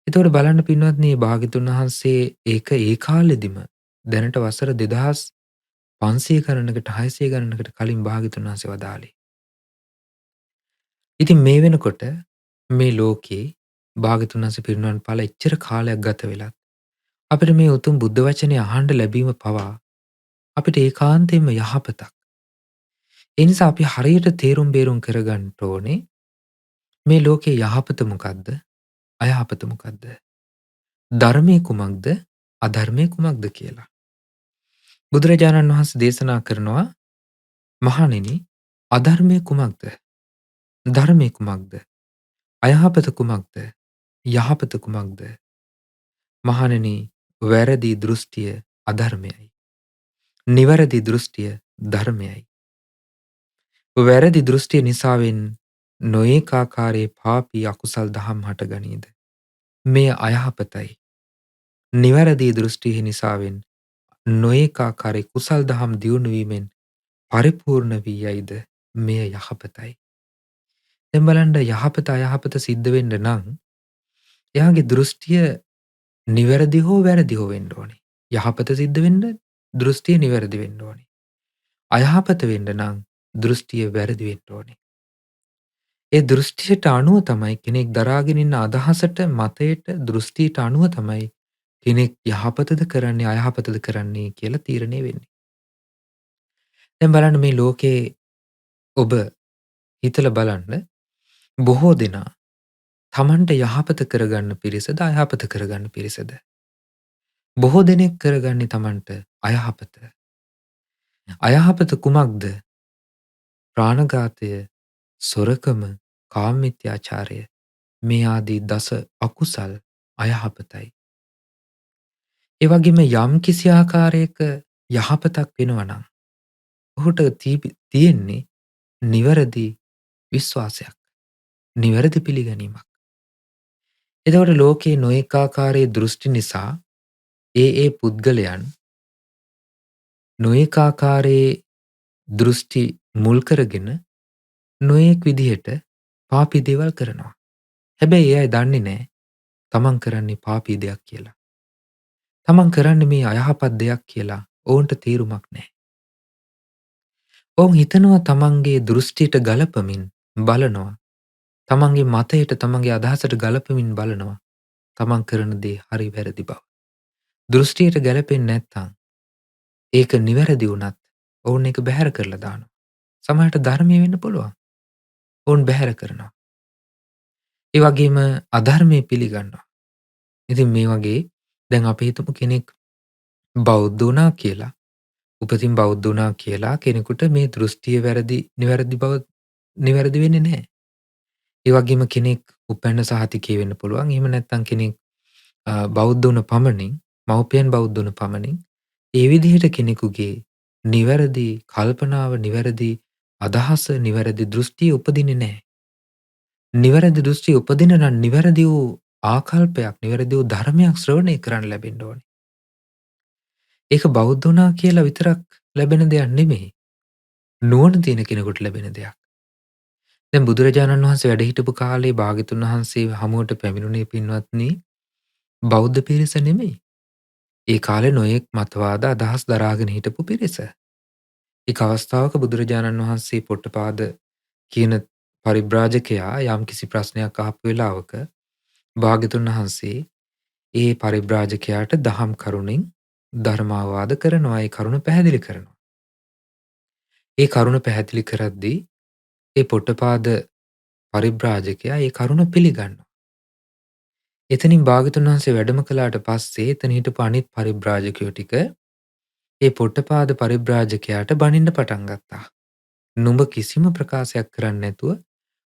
එතකොට බලන්න පින්වත්නි භාග්‍යතුන් වහන්සේ ඒක ඒ කාලෙදිම දැනට වසර 2500 ගණනකට 600 ගණනකට කලින් භාග්‍යතුන් වහන්සේ වදාළේ. ඉතින් මේ වෙනකොට මේ ලෝකේ භාග්‍යතුන් වහන්සේ පිරිනිවන් පාලා එච්චර කාලයක් ගත වෙලත් අපිට මේ උතුම් බුද්ධ වචනේ අහන්න ලැබීම පවා අපිට ඒකාන්තයෙන්ම යහපතක්. ඒ නිසා අපි හරියට තේරුම් බේරුම් කරගන්න ඕනේ මේ ලෝකේ යහපත මොකද්ද? අයහපත මොකද්ද? ධර්මයේ කුමක්ද? අධර්මයේ කුමක්ද කියලා. බුදුරජාණන් වහන්සේ දේශනා කරනවා මහණෙනි අධර්මයේ කුමක්ද? ධර්මයේ කුමක්ද? අයහපත කුමක්ද? යහපත කුමක්ද? මහණෙනි වැරදි දෘෂ්ටිය අධර්මයයි. නිවැරදි දෘෂ්ටිය ධර්මයයි. වැරදි දෘෂ්ටිය නිසාවෙන් නොඒක ආකාරයේ පාපී අකුසල් දහම් හටගනීද. මෙය අයහපතයි. නිවැරදි දෘෂ්ටිය නිසාවෙන් නොඒක ආකාරයේ කුසල් දහම් දියුණු වීමෙන් පරිපූර්ණ වී යයිද මෙය යහපතයි. දැන් බලන්න යහපත අයහපත සිද්ධ වෙන්න නම් එයාගේ දෘෂ්ටිය නිවැරදි හෝ වැරදි හෝ වෙන්න ඕනේ. යහපත සිද්ධ වෙන්න දෘෂ්ටිය නිවැරදි වෙන්න ඕනේ. අයහපත වෙන්න නම් දෘෂ්ටිය වැරදි වෙන්න ඕනේ. ඒ දෘෂ්ටියට අනුව තමයි කෙනෙක් දරාගෙන ඉන්න අදහසට මතයට දෘෂ්ටියට අනුව තමයි කෙනෙක් යහපතද කරන්නේ අයහපතද කරන්නේ කියලා තීරණය වෙන්නේ. දැන් බලන්න මේ ලෝකේ ඔබ හිතලා බලන්න බොහෝ දෙනා තමන්ට යහපත කරගන්න පිරිසද අයහපත කරගන්න පිරිසද. බොහෝ දෙනෙක් කරගන්නේ තමන්ට අයහපත. අයහපත කුමක්ද? ප්‍රාණඝාතය, සොරකම, කාමමිත්‍යාචාරය මේ ආදී දස අකුසල් අයහපතයි. ඒ වගේම යම් කිසි ආකාරයක යහපතක් වෙනවා නම් ඔහුට තියෙන්නේ නිවැරදි විශ්වාසයක්, නිවැරදි පිළිගැනීමක්. එතකොට ලෝකේ නොඑක ආකාරයේ දෘෂ්ටි නිසා ඒ පුද්ගලයන් නොඑක ආකාරයේ දෘෂ්ටි මුල් කරගෙන නොඑක් විදිහට පාපී දේවල් කරනවා. හැබැයි ඒ අය දන්නේ නැහැ තමන් කරන්නේ පාපී දෙයක් කියලා. තමන් කරන්නේ මේ අයහපත් දෙයක් කියලා ඔවුන්ට තේරුමක් නැහැ. ඔවුන් හිතනවා තමන්ගේ දෘෂ්ටියට ගලපමින් බලනවා. තමන්ගේ මතයට තමන්ගේ අදහසට ගලපමින් බලනවා. තමන් කරන දේ හරි වැරදි බව. දෘෂ්ටියට ගැලපෙන්නේ නැත්නම් ඒක නිවැරදි වුණත් ඔවුන් ඒක බැහැර කරලා දානවා. සමහරට ධර්මයේ වෙන්න පුළුවන්. ඔවුන් බැහැර කරනවා. ඒ වගේම අධර්මයේ පිළිගන්නවා. ඉතින් මේ වගේ දැන් අපි හිතමු කෙනෙක් බෞද්ධ වුණා කියලා උපතින් බෞද්ධ වුණා කියලා කෙනෙකුට මේ දෘෂ්ටිය වැරදි නිවැරදි බව නිවැරදි වෙන්නේ නැහැ. ඒ වගේම කෙනෙක් උපැන්න සහතිකේ වෙන්න පුළුවන්. එහෙම නැත්නම් කෙනෙක් බෞද්ධ වුණ පමණින් මව්පියන් බෞද්ධ වුණ පමණින් ඒ විදිහට කෙනෙකුගේ නිවැරදි කල්පනාව නිවැරදි අදහස නිවැරදි දෘෂ්ටිය උපදින්නේ නැහැ. නිවැරදි දෘෂ්ටිය උපදින නම් නිවැරදි වූ ආකල්පයක් නිවැරදි වූ ධර්මයක් ශ්‍රවණය කරන්න ලැබෙන්න ඕනේ. ඒක බෞද්ධ වුණා කියලා විතරක් ලැබෙන දෙයක් නෙමෙයි. නුවණ තියෙන කෙනෙකුට ලැබෙන දෙයක්. දැන් බුදුරජාණන් වහන්සේ වැඩ හිටපු කාලේ භාග්‍යතුන් වහන්සේ හමුවට පැමිණුණේ පින්වත්නි බෞද්ධ පිරිස නෙමෙයි. ඒ කාලේ නොයෙක් මතවාද අදහස් දරාගෙන හිටපු පිරිස. එක් අවස්ථාවක බුදුරජාණන් වහන්සේ පොට්ටපාද කියන පරිබ්‍රාජකයා යම් කිසි ප්‍රශ්නයක් අහපු වෙලාවක භාග්‍යතුන් වහන්සේ ඒ පරිබ්‍රාජකයාට දහම් කරුණෙන් ධර්මාවාද කරනවා. ඒ කරුණ පැහැදිලි කරනවා. ඒ කරුණ පැහැදිලි කරද්දී ඒ පොට්ටපාද පරිබ්‍රාජකයා ඒ කරුණ පිළිගන්නවා. එතනින් භාග්‍යතුන් වහන්සේ වැඩම කළාට පස්සේ එතන හිටපු අනිත් පරිබ්‍රාජකයෝ ටික ඒ පොට්ටපාද පරිබ්‍රාජකයාට බනින්න පටන් ගත්තා. නුඹ කිසිම ප්‍රකාශයක් කරන්නේ නැතුව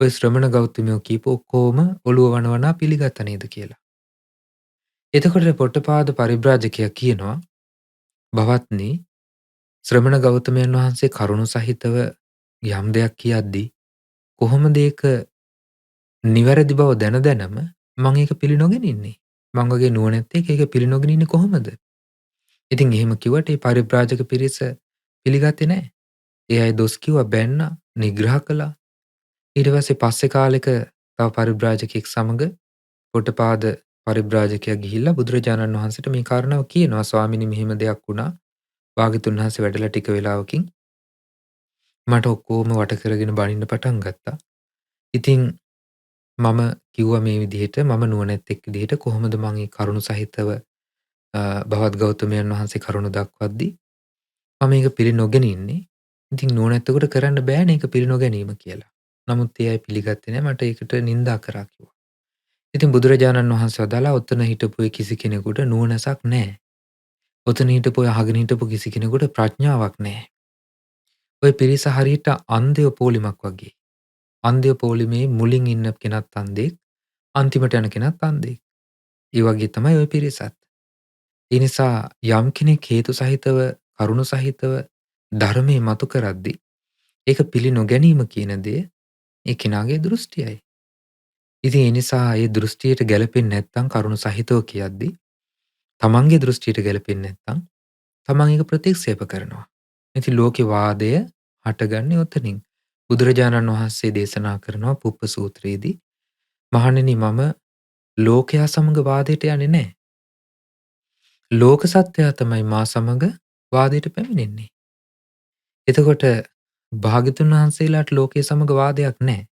ඔය ශ්‍රමණ ගෞතමයෝ කියපු ඔක්කොම ඔළුව වනවනා පිළිගත්ත නේද කියලා. එතකොට පොට්ටපාද පරිබ්‍රාජකයා කියනවා භවත්නි, ශ්‍රමණ ගෞතමයන් වහන්සේ කරුණු සහිතව යම් දෙයක් කියද්දී කොහොමද ඒක නිවැරදි බව දැන දැනම මම ඒක පිළි නොගෙන ඉන්නේ? මං වගේ නුවණැත්තෙක් ඒක පිළි නොගෙන ඉන්නේ කොහොමද? ඉතින් එහෙම කිව්වට ඒ පරිබ්‍රාජක පිරිස පිළිගත්තේ නැහැ. ඒ අය දොස් කිව්වා, බැන්නා, නිග්‍රහ කළා. ඊට පස්සේ කාලෙක තව පරිබ්‍රාජකයෙක් සමග පොටපාද පරිබ්‍රාජකයා ගිහිල්ලා බුදුරජාණන් වහන්සේට මේ කාරණාව කියනවා. ස්වාමීනි, මෙහෙම දෙයක් වුණා. භාග්‍යතුන් වහන්සේ වැඩලා ටික වෙලාවකින් මට ඔක්කොම වට කරගෙන බනින්න පටන් ගත්තා. ඉතින් මම කිව්වා මේ විදිහට, මම නුවණැත්තෙක් විදිහට කොහොමද මං ඒ කරුණු සහිතව භවත් ගෞතමයන් වහන්සේ කරුණු දක්වද්දී මම ඒක පිළි නොගෙන ඉන්නේ. ඉතින් නුවණැත්තෙකුට කරන්න බෑනේ ඒක පිළි නොගැනීම කියලා. නමුත් ඒ අය පිළිගත්තේ නැහැ. මට ඒකට නින්දා කරා කිව්වා. ඉතින් බුදුරජාණන් වහන්සේ වදාළා, ඔතන හිටපු ඒ කිසි කෙනෙකුට නුවණසක් නැහැ. ඔතන හිටපු අහගෙන හිටපු කිසි කෙනෙකුට ප්‍රඥාවක් නැහැ. ඔය පිරිස හරියට අන්ධයෝ පෝලිමක් වගේ. අන්ධයෝ පෝලිමේ මුලින් ඉන්න කෙනත් අන්ධෙක්, අන්තිමට යන කෙනත් අන්ධෙක්. ඒ වගේ තමයි ඔය පිරිසත්. ඒ නිසා යම් කෙනෙක් හේතු සහිතව, කරුණු සහිතව ධර්මයේ මතු කරද්දී ඒක පිළි නොගැනීම කියන දේ ඒ කෙනාගේ දෘෂ්ටියයි. ඉතින් ඒ නිසා ඒ දෘෂ්ටියට ගැලපෙන්නේ නැත්නම් කරුණු සහිතව කියද්දී, තමන්ගේ දෘෂ්ටියට ගැලපෙන්නේ නැත්නම් තමන් ඒක ප්‍රතික්ෂේප කරනවා. ඉතින් ලෝකේ වාදය හටගන්නේ ඔතනින්. බුදුරජාණන් වහන්සේ දේශනා කරනවා පුප්ප සූත්‍රයේදී, මහණෙනි, මම ලෝකයා සමග වාදයට යන්නේ නැහැ. ලෝක සත්වයා තමයි මා සමග වාදයට පැමිණෙන්නේ. එතකොට භාග්‍යතුන් වහන්සේලාට ලෝකයේ සමග වාදයක් නැහැ.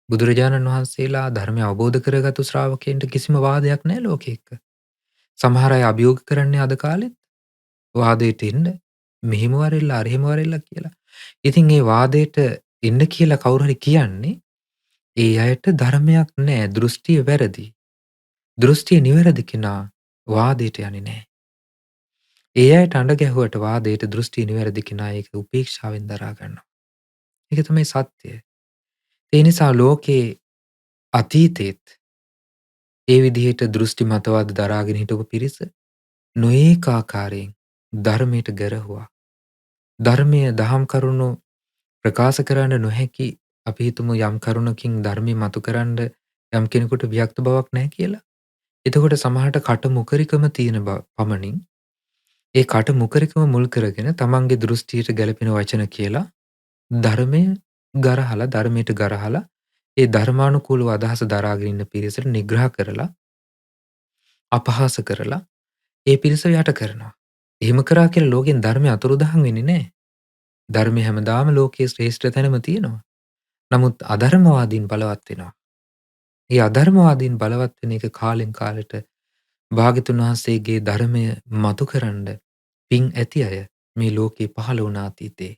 බුදුරජාණන් වහන්සේලා ධර්මය අවබෝධ කරගත්තු ශ්‍රාවකයන්ට කිසිම වාදයක් නැහැ ලෝකෙ එක්ක. සමහර අය අභියෝග කරන්නේ අද කාලෙත් වාදයට එන්න, මෙහෙම වරෙල්ලා අරහෙම වරෙල්ලා කියලා. ඉතින් ඒ වාදයට එන්න කියලා කවුරු හරි කියන්නේ ඒ අයට ධර්මයක් නැහැ, දෘෂ්ටිය වැරදි. දෘෂ්ටිය නිවැරදි කෙනා වාදයට යන්නේ නැහැ. ඒ අයට අඬ ගැහුවට වාදයට දෘෂ්ටිය නිවැරදි කෙනා ඒක උපේක්ෂාවෙන් දරා ගන්නවා. ඒක තමයි සත්‍යය. ඒ නිසා ලෝකේ අතීතයේත් ඒ විදිහට දෘෂ්ටි මතවාද දරාගෙන හිටපු පිරිස නොඒක ආකාරයෙන් ධර්මයට ගැරහුවා. ධර්මය දහම් කරුණු ප්‍රකාශ කරන්න නොහැකි, අපි හිතමු යම් කරුණකින් ධර්මය මතු කරන්න යම් කෙනෙකුට වියක්ත බවක් නැහැ කියලා. එතකොට සමහරට කට මුකරිකම තියෙන පමණින් ඒ කට මුකරිකම මුල් කරගෙන තමන්ගේ දෘෂ්ටියට ගැලපෙන වචන කියලා ධර්මය ගරහලා, ධර්මයට ගරහලා ඒ ධර්මානුකූලව අදහස දරාගෙන ඉන්න පිරිසට නිග්‍රහ කරලා, අපහාස කරලා ඒ පිරිස යට කරනවා. එහෙම කරා කියලා ලෝකෙන් ධර්මය අතුරුදහන් වෙන්නේ නැහැ. ධර්මය හැමදාම ලෝකයේ ශ්‍රේෂ්ඨ තැනම තියෙනවා. නමුත් අධර්මවාදීන් බලවත් වෙනවා. ඒ අධර්මවාදීන් බලවත් වෙන එක කාලෙන් කාලෙට භාග්‍යතුන් වහන්සේගේ ධර්මය මතු කරන්න පින් ඇති අය මේ ලෝකේ පහළ වුණ අතීතේ.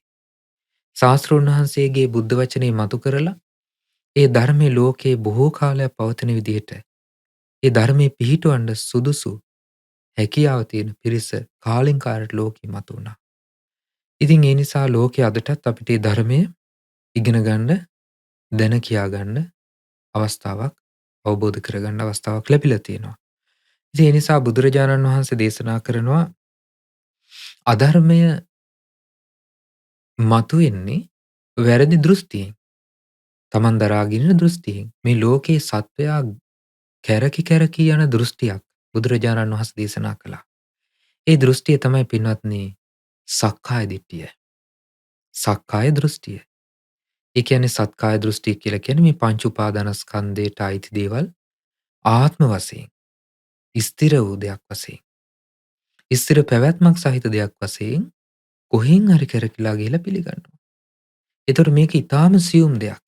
ශාස්ත්‍රඥ වහන්සේගේ බුද්ධ වචනේ මතු කරලා ඒ ධර්මයේ ලෝකේ බොහෝ කාලයක් පවතින විදිහට ඒ ධර්මයේ පිහිටවන්න සුදුසු හැකියාව තියෙන පිරිස කාලෙන් කාලට ලෝකෙ මතු වුණා. ඉතින් ඒ නිසා ලෝකයේ අදටත් අපිට ඒ ධර්මය ඉගෙන ගන්න, දැන කියා ගන්න අවස්ථාවක්, අවබෝධ කරගන්න අවස්ථාවක් ලැබිලා තියෙනවා. ඉතින් ඒ නිසා බුදුරජාණන් වහන්සේ දේශනා කරනවා, අධර්මය මතුවෙන්නේ වැරදි දෘෂ්ටියෙන්. තමන් දරාගෙන ඉන්න දෘෂ්ටියෙන්. මේ ලෝකේ සත්වයා කැරකි කැරකී යන දෘෂ්ටියක් බුදුරජාණන් වහන්සේ දේශනා කළා. ඒ දෘෂ්ටිය තමයි පින්වත්නි සක්කාය දිට්ඨිය. සක්කාය දෘෂ්ටිය. ඒ කියන්නේ සක්කාය දෘෂ්ටිය කියලා කියන්නේ මේ පංච උපාදානස්කන්ධයට අයිති දේවල් ආත්ම වශයෙන්, ස්ථිර වූ දෙයක් වශයෙන්, ස්ථිර පැවැත්මක් සහිත දෙයක් වශයෙන් කොහෙන් හරි කරකිලා ගිහිලා පිළිගන්නවා. ඒතර මේක ඊටාම සියුම් දෙයක්.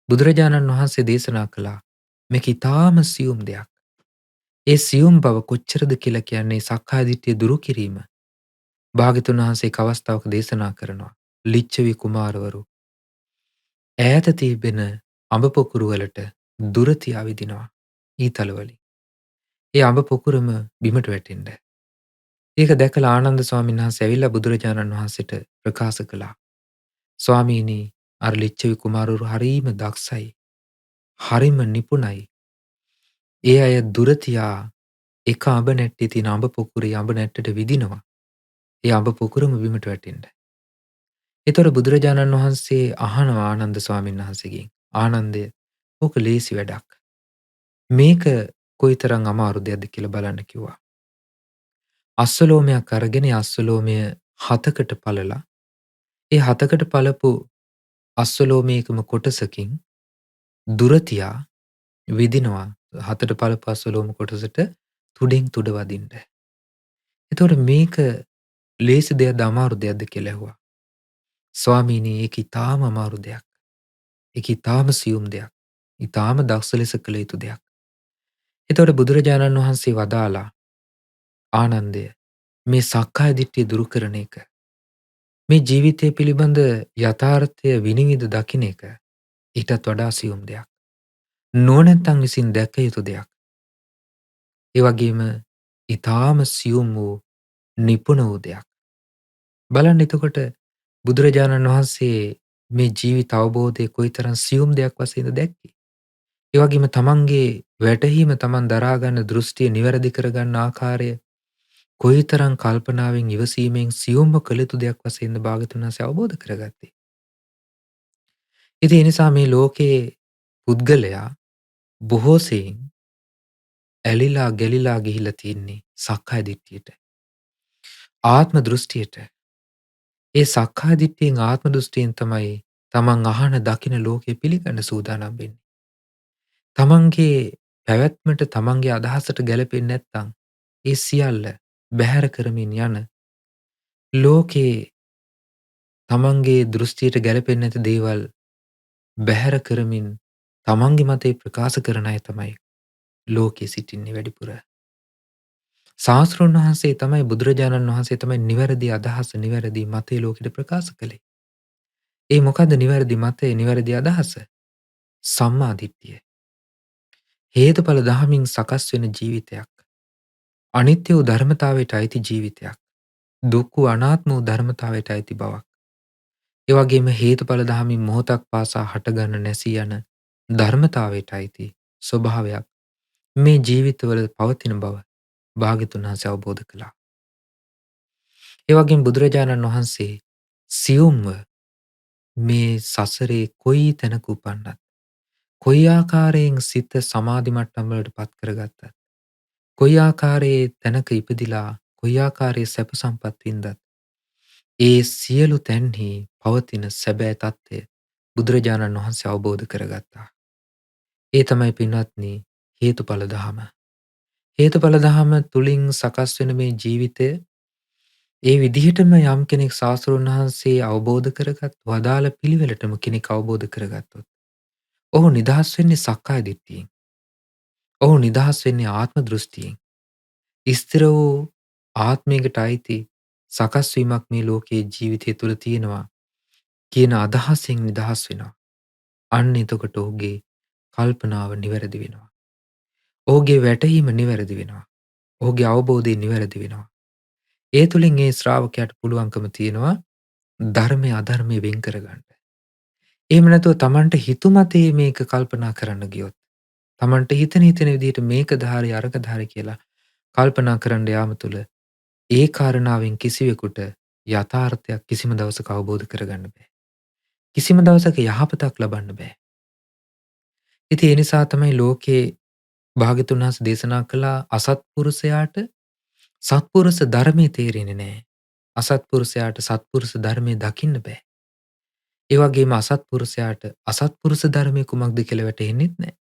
බුදුරජාණන් වහන්සේ දේශනා කළා මේක ඊටාම සියුම් දෙයක්. ඒ සියුම් බව කොච්චරද කියලා කියන්නේ සක්කාය දිට්ඨිය දුරු කිරීම. භාග්‍යතුන් වහන්සේ එක් අවස්ථාවක දේශනා කරනවා. ලිච්ඡවි කුමාරවරු ඈත තිබෙන අඹ පොකුරු වලට දුර තියා විදිනවා ඊතල වලින්. ඒ අඹ පොකුරම බිමට වැටෙන්න. ඒක දැකලා ආනන්ද ස්වාමීන් වහන්සේ ඇවිල්ලා බුදුරජාණන් වහන්සේට ප්‍රකාශ කළා. ස්වාමීනි, අර ලිච්ඡවි කුමාරවරු හරීම දක්ෂයි. හරිම නිපුණයි. ඒ අය දුර තියා එක අඹ නැට්ටේ තියෙන අඹ පොකුරේ අඹ නැට්ටට විදිනවා. ඒ අඹ පොකුරම බිමට වැටෙන්න. එතකොට බුදුරජාණන් වහන්සේ අහනවා ආනන්ද ස්වාමීන් වහන්සේගෙන්, "ආනන්දය, ඕක ලේසි වැඩක්. මේක කොයිතරම් අමාරු දෙයක්ද කියලා බලන්න" කිව්වා. අස්සලෝමයක් අරගෙන ඒ අස්සලෝමය 7කට පලලා, ඒ 7කට පලපු අස්සලෝමයකම කොටසකින් දුර තියා විදිනවා 7ට පලපු අස්සලෝම කොටසට තුඩෙන් තුඩ වදින්න. එතකොට මේක ලේසි දෙයක්ද අමාරු දෙයක්ද කියලා ඇහුවා. ස්වාමීනි, ඒක ඊටාම අමාරු දෙයක්. ඒක ඊටාම සියුම් දෙයක්. ඊටාම දක්ෂ ලෙස කළ යුතු දෙයක්. එතකොට බුදුරජාණන් වහන්සේ වදාලා, "ආනන්දය, මේ සක්කාය දිට්ඨිය දුරු කරන එක, මේ ජීවිතය පිළිබඳ යථාර්ථය විනිවිද දකින එක ඊටත් වඩා සියුම් දෙයක්. නුවණැත්තන් විසින් දැක යුතු දෙයක්. ඒ වගේම ඊටාම සියුම් වූ නිපුණ වූ දෙයක්." බලන්න එතකොට බුදුරජාණන් වහන්සේ මේ ජීවිත අවබෝධය කොයිතරම් සියුම් දෙයක් වශයෙන්ද දැක්කේ. ඒ වගේම තමන්ගේ වැටහීම, තමන් දරාගන්න දෘෂ්ටිය නිවැරදි කරගන්න ආකාරය කොයිතරම් කල්පනාවෙන් ඉවසීමෙන් සියුම්ව කළ යුතු දෙයක් වශයෙන්ද භාග්‍යවතුන් වහන්සේ අවබෝධ කරගත්තේ. ඉතින් ඒ නිසා මේ ලෝකයේ පුද්ගලයා බොහෝ සෙයින් ඇලිලා ගැලිලා ගිහිල්ලා තියෙන්නේ සක්කාය දිට්ඨියට, ආත්ම දෘෂ්ටියට. ඒ සක්කාය දිට්ඨියෙන්, ආත්ම දෘෂ්ටියෙන් තමයි තමන් අහන දකින ලෝකය පිළිගන්න සූදානම් වෙන්නේ. තමන්ගේ පැවැත්මට, තමන්ගේ අදහසට ගැලපෙන්නේ නැත්නම් ඒ සියල්ල බැහැර කරමින් යන, ලෝකේ තමන්ගේ දෘෂ්ටියට ගැලපෙන්නේ නැති දේවල් බැහැර කරමින් තමන්ගේ මතය ප්‍රකාශ කරන අය තමයි ලෝකයේ සිටින්නේ වැඩිපුර. ශාස්තෘන් වහන්සේ තමයි, බුදුරජාණන් වහන්සේ තමයි නිවැරදි අදහස, නිවැරදි මතය ලෝකෙට ප්‍රකාශ කළේ. ඒ මොකද්ද නිවැරදි මතය, නිවැරදි අදහස? සම්මා දිට්ඨිය. හේතුඵල දහමින් සකස් වෙන ජීවිතයක්. අනිත්‍ය වූ ධර්මතාවයට අයිති ජීවිතයක්. දුක් වූ අනාත්ම වූ ධර්මතාවයට අයිති බවක්. ඒ වගේම හේතුඵල දහමින් මොහොතක් පාසා හටගන්න, නැසී යන ධර්මතාවයට අයිති ස්වභාවයක් මේ ජීවිතවල පවතින බව භාග්‍යවතුන් වහන්සේ අවබෝධ කළා. ඒ වගේම බුදුරජාණන් වහන්සේ සියුම්ව මේ සසරේ කොයි තැනක උපන්නත්, කොයි ආකාරයෙන් සිත සමාධි මට්ටම් වලට පත් කරගත්තත්, කොයි ආකාරයේ තැනක ඉපදිලා, කොයි ආකාරයේ සැප සම්පත් වින්දත්, ඒ සියලු තැන්හි පවතින සැබෑ තත්ත්වය බුදුරජාණන් වහන්සේ අවබෝධ කරගත්තා. ඒ තමයි පින්වත්නි හේතුඵල දහම. හේතුඵල දහම තුලින් සකස් වෙන මේ ජීවිතය, ඒ විදිහටම යම් කෙනෙක් ශාස්තෘන් වහන්සේ අවබෝධ කරගත් වදාළ පිළිවෙලටම කෙනෙක් අවබෝධ කරගත්තොත්, ඔහු නිදහස් වෙන්නේ සක්කාය දිට්ඨියෙන්. ඔහු නිදහස් වෙන්නේ ආත්ම දෘෂ්ටියෙන්. ස්ථිර වූ ආත්මයකට අයිති සකස් වීමක් මේ ලෝකයේ ජීවිතය තුළ තියෙනවා කියන අදහසෙන් නිදහස් වෙනවා. අන්න එතකොට ඔහුගේ කල්පනාව නිවැරදි වෙනවා. ඔහුගේ වැටහීම නිවැරදි වෙනවා. ඔහුගේ අවබෝධය නිවැරදි වෙනවා. ඒ තුළින් ඒ ශ්‍රාවකයාට පුළුවන්කම තියෙනවා ධර්මය අධර්මය වෙන් කරගන්න. එහෙම නැතුව තමන්ට හිතුමතේ මේක කල්පනා කරන්න ගියොත්, තමන්ට හිතෙන විදිහට මේකද හරි අරකද හරි කියලා කල්පනා කරන්න යාම තුළ ඒ කාරණාවෙන් කිසිවෙකුට යථාර්ථයක් කිසිම දවසක අවබෝධ කරගන්න බෑ. කිසිම දවසක යහපතක් ලබන්න බෑ. ඉතින් ඒ නිසා තමයි ලෝකේ භාග්‍යවතුන් වහන්සේ දේශනා කළා, අසත්පුරුෂයාට සත්පුරුෂ ධර්මයේ තේරෙන්නේ නැහැ. අසත්පුරුෂයාට සත්පුරුෂ ධර්මයේ දකින්න බෑ. ඒ වගේම අසත්පුරුෂයාට අසත්පුරුෂ ධර්මයේ කුමක්ද කියලා වැටහෙන්නෙත් නැහැ.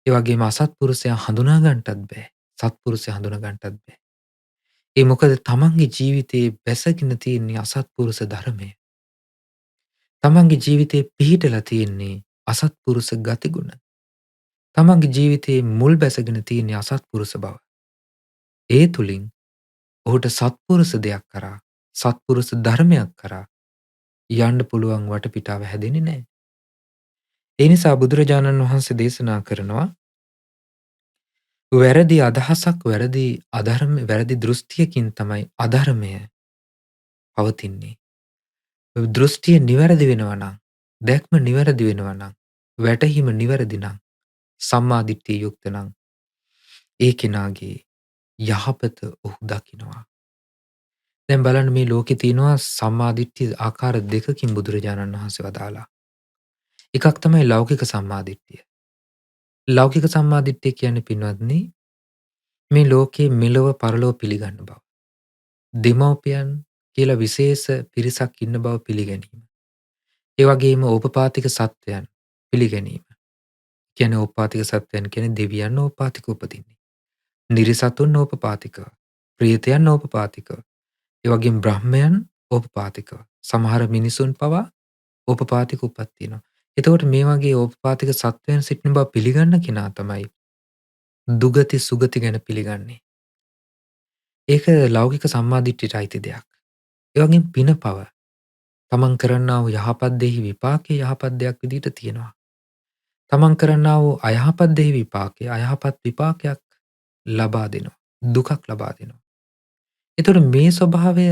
ඒ වගේම අසත්පුරුෂයා හඳුනා ගන්නටත් බෑ. සත්පුරුෂයා හඳුනා ගන්නටත් බෑ. ඒ මොකද තමන්ගේ ජීවිතයේ බැසගෙන තියෙන්නේ අසත්පුරුෂ ධර්මය. තමන්ගේ ජීවිතේ පිහිටලා තියෙන්නේ අසත්පුරුෂ ගතිගුණ. තමන්ගේ ජීවිතේ මුල් බැසගෙන තියෙන්නේ අසත්පුරුෂ බව. ඒ තුලින් ඔහුට සත්පුරුෂ දෙයක් කරා, සත්පුරුෂ ධර්මයක් කරා යන්න පුළුවන් වටපිටාව හැදෙන්නේ නැහැ. ඒ නිසා බුදුරජාණන් වහන්සේ දේශනා කරනවා, වැරදි අදහසක්, වැරදි අධර්ම, වැරදි දෘෂ්ටියකින් තමයි අධර්මය පවතින්නේ. දෘෂ්ටිය නිවැරදි වෙනවා නම්, දැක්ම නිවැරදි වෙනවා නම්, වැටහීම නිවැරදි නම්, සම්මා දිට්ඨිය යුක්ත නම්, ඒ කෙනාගේ යහපත ඔහු දකිනවා. දැන් බලන්න මේ ලෝකේ තියෙනවා සම්මා දිට්ඨිය ආකාර දෙකකින් බුදුරජාණන් වහන්සේ වදාලා. එකක් තමයි ලෞකික සම්මා දිට්ඨිය. ලෞකික සම්මා දිට්ඨිය කියන්නේ පින්වත්නි මේ ලෝකයේ මෙලොව පරලොව පිළිගන්න බව. දෙමව්පියන් කියලා විශේෂ පිරිසක් ඉන්න බව පිළිගැනීම. ඒ වගේම ඕපපාතික සත්වයන් පිළිගැනීම. කියන්නේ ඕපපාතික සත්වයන් කියන්නේ දෙවියන් ඕපපාතික උපදින්නේ. නිරිසතුන් ඕපපාතිකව. ප්‍රේතයන් ඕපපාතිකව. ඒ වගේම බ්‍රහ්මයන් ඕපපාතිකව. සමහර මිනිසුන් පවා ඕපපාතික උපත් තියෙනවා. එතකොට මේ වගේ ඕපපාතික සත්වයන් සිටින බව පිළිගන්න කෙනා තමයි දුගති සුගති ගැන පිළිගන්නේ. ඒක ලෞකික සම්මාදිට්ඨියට අයිති දෙයක්. ඒ වගේම පින පව තමන් කරන්නා වූ යහපත් දෙහි විපාකයේ යහපත් දෙයක් විදිහට තියෙනවා. තමන් කරන්නා වූ අයහපත් දෙහි විපාකයේ අයහපත් විපාකයක් ලබා දෙනවා. දුකක් ලබා දෙනවා. එතකොට මේ ස්වභාවය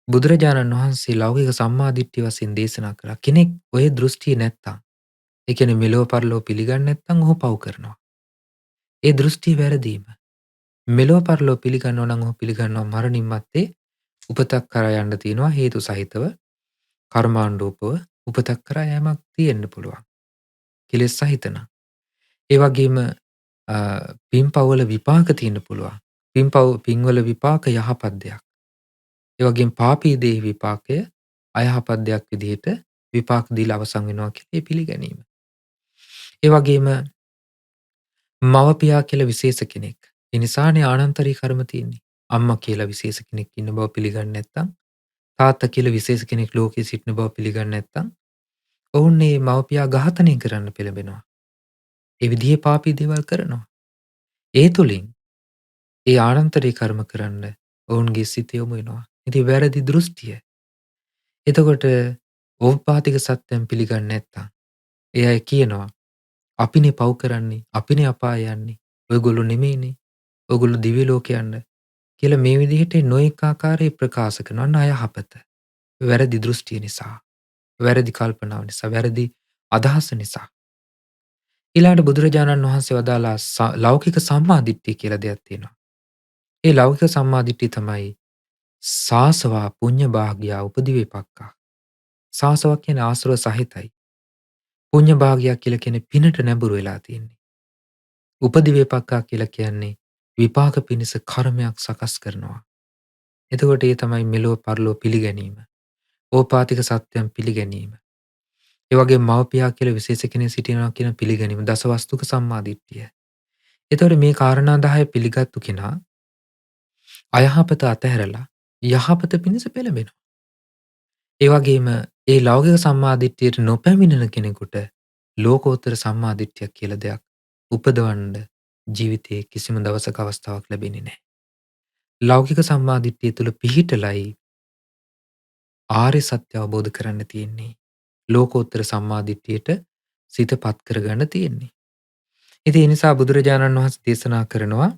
බුදුරජාණන් වහන්සේ ලෞකික සම්මාදිට්ඨිය වශයෙන් දේශනා කළා. කෙනෙක් ඔය දෘෂ්ටිය නැත්තම්, ඒ කියන්නේ මෙලොව පරලොව පිළිගන්නේ නැත්තම් ඔහු පව් කරනවා. ඒ දෘෂ්ටිය වැරදීම. මෙලොව පරලොව පිළිගන්නවා නම් ඔහු පිළිගන්නවා මරණින් මත්තේ උපතක් කරා යන්න තියෙනවා හේතු සහිතව කර්මානුරූපව උපතක් කරා යෑමක් තියෙන්න පුළුවන්. කෙලෙස් සහිත නම්. ඒ වගේම පින්පව්වල විපාක තියෙන්න පුළුවන්. පින්වල විපාක යහපත් දෙයක්. ඒ වගේම පාපී දේ විපාකය අයහපත් දෙයක් විදිහට විපාක දීලා අවසන් වෙනවා කියලා ඒ පිළිගැනීම. ඒ වගේම මව පියා කියලා විශේෂ කෙනෙක්. ඒ නිසානේ ආනන්තරී කර්ම තියෙන්නේ. අම්මා කියලා විශේෂ කෙනෙක් ඉන්න බව පිළිගන්නේ නැත්නම් තාත්තා කියලා විශේෂ කෙනෙක් ලෝකයේ සිටින බව පිළිගන්නේ නැත්නම් ඔවුන් මේ මව පියා ඝාතනය කරන්න පෙළඹෙනවා. ඒ විදිහේ පාපී දේවල් කරනවා. ඒ තුලින් ඒ ආනන්තරී කර්ම කරන්න ඔවුන්ගේ සිත යොමු වෙනවා. ඉතින් වැරදි දෘෂ්ටිය. එතකොට ඕපපාතික සත්‍යම් පිළිගන්නේ නැත්නම් ඒ අය කියනවා අපිනේ පව් කරන්නේ, අපිනේ අපාය යන්නේ. ඔයගොල්ලෝ නෙමෙයිනේ. ඔයගොල්ලෝ දිව්‍ය ලෝක යන්න කියලා මේ විදිහට නොඑක ආකාරයේ ප්‍රකාශ කරනවා අයහපත. වැරදි දෘෂ්ටිය නිසා, වැරදි කල්පනාව නිසා, වැරදි අදහස නිසා. ඊළඟට බුදුරජාණන් වහන්සේ වදාලා ලෞකික සම්මාදිට්ඨිය කියලා දෙයක් තියෙනවා. ඒ ලෞකික සම්මාදිට්ඨිය තමයි සාසවා පුඤ්ඤ භාග්‍යා උපදිවේපක්කා. සාසවක් කියන්නේ ආශ්‍රව සහිතයි. පුඤ්ඤ භාග්‍යක් කියලා කියන්නේ පිනට නැඹුරු වෙලා තියෙන්නේ. උපදිවේපක්කා කියලා කියන්නේ විපාක පිණිස කර්මයක් සකස් කරනවා. එතකොට ඒ තමයි මෙලොව පරලොව පිළිගැනීම. ඕපාතික සත්‍යයන් පිළිගැනීම. ඒ වගේ මව්පියා කියලා විශේෂ කෙනෙක් සිටිනවා කියන පිළිගැනීම දසවස්තුක සම්මාදිට්ඨිය. එතකොට මේ කාරණා 10 පිළිගත්තු කෙනා අයහපත අතහැරලා යහපත පිණිස පෙළඹෙනවා. ඒ වගේම ඒ ලෞකික සම්මාදිට්ඨියට නොපැමිණෙන කෙනෙකුට ලෝකෝත්තර සම්මාදිට්ඨියක් කියලා දෙයක් උපදවන්න ජීවිතයේ කිසිම දවසක අවස්ථාවක් ලැබෙන්නේ නැහැ. ලෞකික සම්මාදිට්ඨිය තුළ පිහිටලයි ආර්ය සත්‍ය අවබෝධ කරන්න තියෙන්නේ. ලෝකෝත්තර සම්මාදිට්ඨියට සිතපත් කරගන්න තියෙන්නේ. ඉතින් ඒ නිසා බුදුරජාණන් වහන්සේ දේශනා කරනවා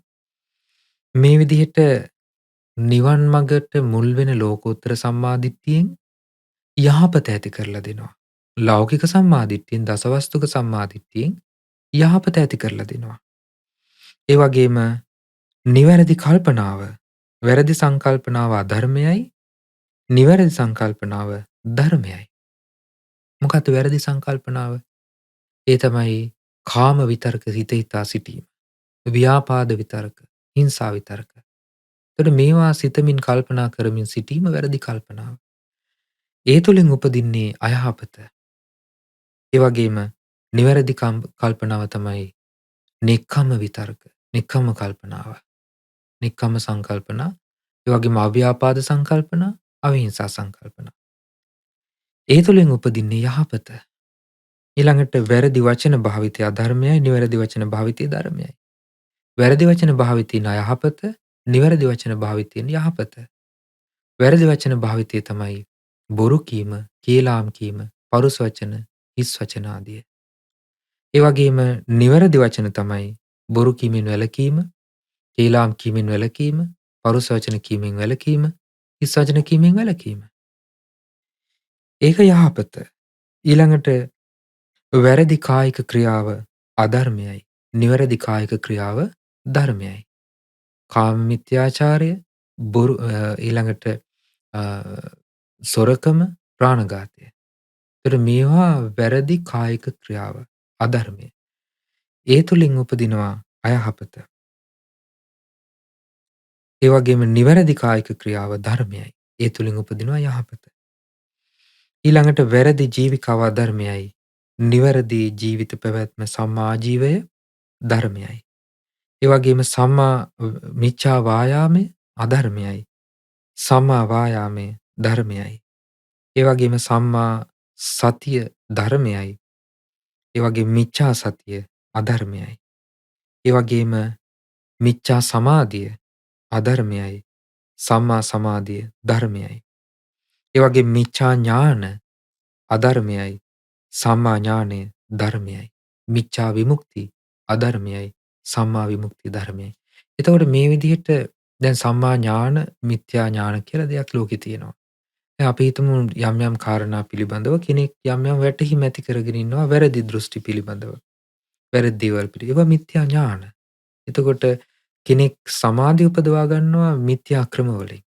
මේ විදිහට නිවන් මඟට මුල් වෙන ලෝකෝත්තර සම්මාදිට්ඨියෙන් යහපත ඇති කරලා දෙනවා. ලෞකික සම්මාදිට්ඨියෙන් දසවස්තුක සම්මාදිට්ඨියෙන් යහපත ඇති කරලා දෙනවා. ඒ වගේම නිවැරදි කල්පනාව, වැරදි සංකල්පනාව අධර්මයයි, නිවැරදි සංකල්පනාව ධර්මයයි. මොකක්ද වැරදි සංකල්පනාව? ඒ තමයි කාම විතරක හිත හිතා සිටීම. ව්‍යාපාද විතරක, හිංසා විතරක. එතකොට මේවා සිතමින් කල්පනා කරමින් සිටීම වැරදි කල්පනාව. ඒ තුළින් උපදින්නේ අයහපත. ඒ වගේම නිවැරදි කල්පනාව තමයි නෙක්ඛම්ම විතරක, නෙක්ඛම්ම කල්පනාව. නෙක්ඛම්ම සංකල්පනා, ඒ වගේම අව්‍යාපාද සංකල්පනා, අවිහිංසා සංකල්පනා. ඒ තුළින් උපදින්නේ යහපත. ඊළඟට වැරදි වචන භාවිතය අධර්මයයි, නිවැරදි වචන භාවිතය ධර්මයයි. වැරදි වචන භාවිතයෙන් අයහපත, නිවැරදි වචන භාවිතයෙන් යහපත. වැරදි වචන භාවිතය තමයි බොරු කීම, කේලාම් කීම, පරුස වචන, හිස් වචන ආදිය. ඒ වගේම නිවැරදි වචන තමයි බොරු කීමෙන් වැළකීම, කේලාම් කීමෙන් වැළකීම, පරුස වචන කීමෙන් වැළකීම, හිස් වචන කීමෙන් වැළකීම. ඒක යහපත. ඊළඟට වැරදි කායික ක්‍රියාව අධර්මයයි. නිවැරදි කායික ක්‍රියාව ධර්මයයි. කාම මිත්‍යාචාරය, බොරු ඊළඟට අ සොරකම, ප්‍රාණඝාතය. ඒතර මේවා වැරදි කායික ක්‍රියාව, අධර්මය. ඒ තුලින් උපදිනවා අයහපත. ඒ වගේම නිවැරදි කායික ක්‍රියාව ධර්මයයි. ඒ තුලින් උපදිනවා යහපත. ඊළඟට වැරදි ජීවිකාව අධර්මයයි. නිවැරදි ජීවිත පැවැත්ම සම්මා ආජීවය ධර්මයයි. ඒ වගේම මිච්ඡා වායාමය අධර්මයයි. සම්මා වායාමය ධර්මයයි. ඒ වගේම සම්මා සතිය ධර්මයයි. ඒ වගේම මිච්ඡා සතිය අධර්මයයි. ඒ වගේම මිච්ඡා සමාධිය අධර්මයයි. සම්මා සමාධිය ධර්මයයි. ඒ වගේම මිච්ඡා ඥාන අධර්මයයි. සම්මා ඥානය ධර්මයයි. මිච්ඡා විමුක්ති අධර්මයයි. සම්මා විමුක්ති ධර්මයයි. එතකොට මේ විදිහට දැන් සම්මා ඥාන, මිත්‍යා ඥාන කියලා දෙයක් ලෝකේ තියෙනවා. දැන් අපි හිතමු යම් යම් කාරණා පිළිබඳව කෙනෙක් යම් යම් වැටහීම් ඇති කරගෙන ඉන්නවා වැරදි දෘෂ්ටි පිළිබඳව. වැරදි දේවල් පිළිබඳව. ඒවා මිත්‍යා ඥාන. එතකොට කෙනෙක් සමාධිය උපදවා ගන්නවා මිත්‍යා ක්‍රම වලින්.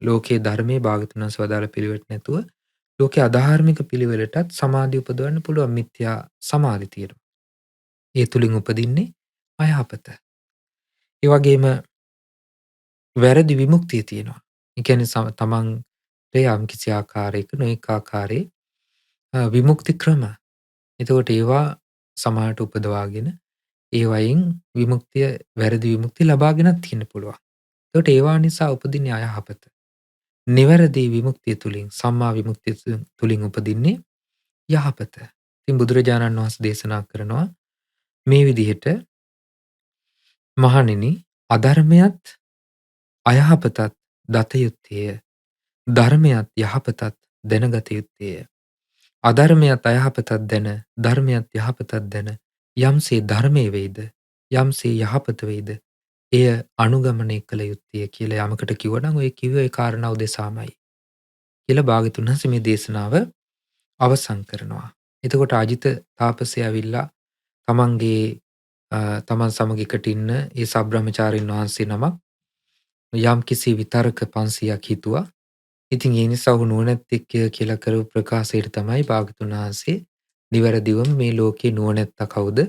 ලෝකයේ ධර්මයේ භාගතුන් වහන්සේ වදාළ පිළිවෙලට නැතුව ලෝකයේ අධාර්මික පිළිවෙලටත් සමාධිය උපදවන්න පුළුවන් මිත්‍යා සමාධි තියෙනවා. ඒ තුලින් උපදින්නේ අයහපත. ඒ වගේම වැරදි විමුක්තිය තියෙනවා. ඒ කියන්නේ තමන්ට යම්කිසි ආකාරයක නොඑක ආකාරයේ විමුක්ති ක්‍රම. එතකොට ඒවා සමාහට උපදවාගෙන ඒවයින් වැරදි විමුක්තිය ලබාගෙනත් තියෙන්න පුළුවන්. එතකොට ඒවා නිසා උපදින්නේ අයහපත. නිවැරදි විමුක්තිය තුලින් සම්මා විමුක්තිය තුලින් උපදින්නේ යහපත. ඉතින් බුදුරජාණන් වහන්සේ දේශනා කරනවා මේ විදිහට මහණෙනි අධර්මයත් අයහපතත් දත යුත්තේය. ධර්මයත් යහපතත් දැනගත යුත්තේය. අධර්මයත් අයහපතත් දැන ධර්මයත් යහපතත් දැන යම්සේ ධර්මයේ වේද යම්සේ යහපත වේද එය අනුගමනය කළ යුත්තේ කියලා යමකට කිව්වනම් ඔය කිව්ව ඒ කාරණා උදෙසාමයි කියලා භාග්‍යතුන් වහන්සේ මේ දේශනාව අවසන් කරනවා. එතකොට අජිත තාපසයා ඇවිල්ලා තමන්ගේ තමන් සමග එකට ඉන්න ඒ සබ්‍රහ්මචාරීන් වහන්සේ නමක් යම් කිසි විතරක 500ක් හිතුවා. ඉතින් ඒ නිසා ඔහු නුවණැත්තෙක් කියලා කරපු ප්‍රකාශයට තමයි භාග්‍යතුන් වහන්සේ නිවැරදිවම මේ ලෝකේ නුවණැත්තා කවුද?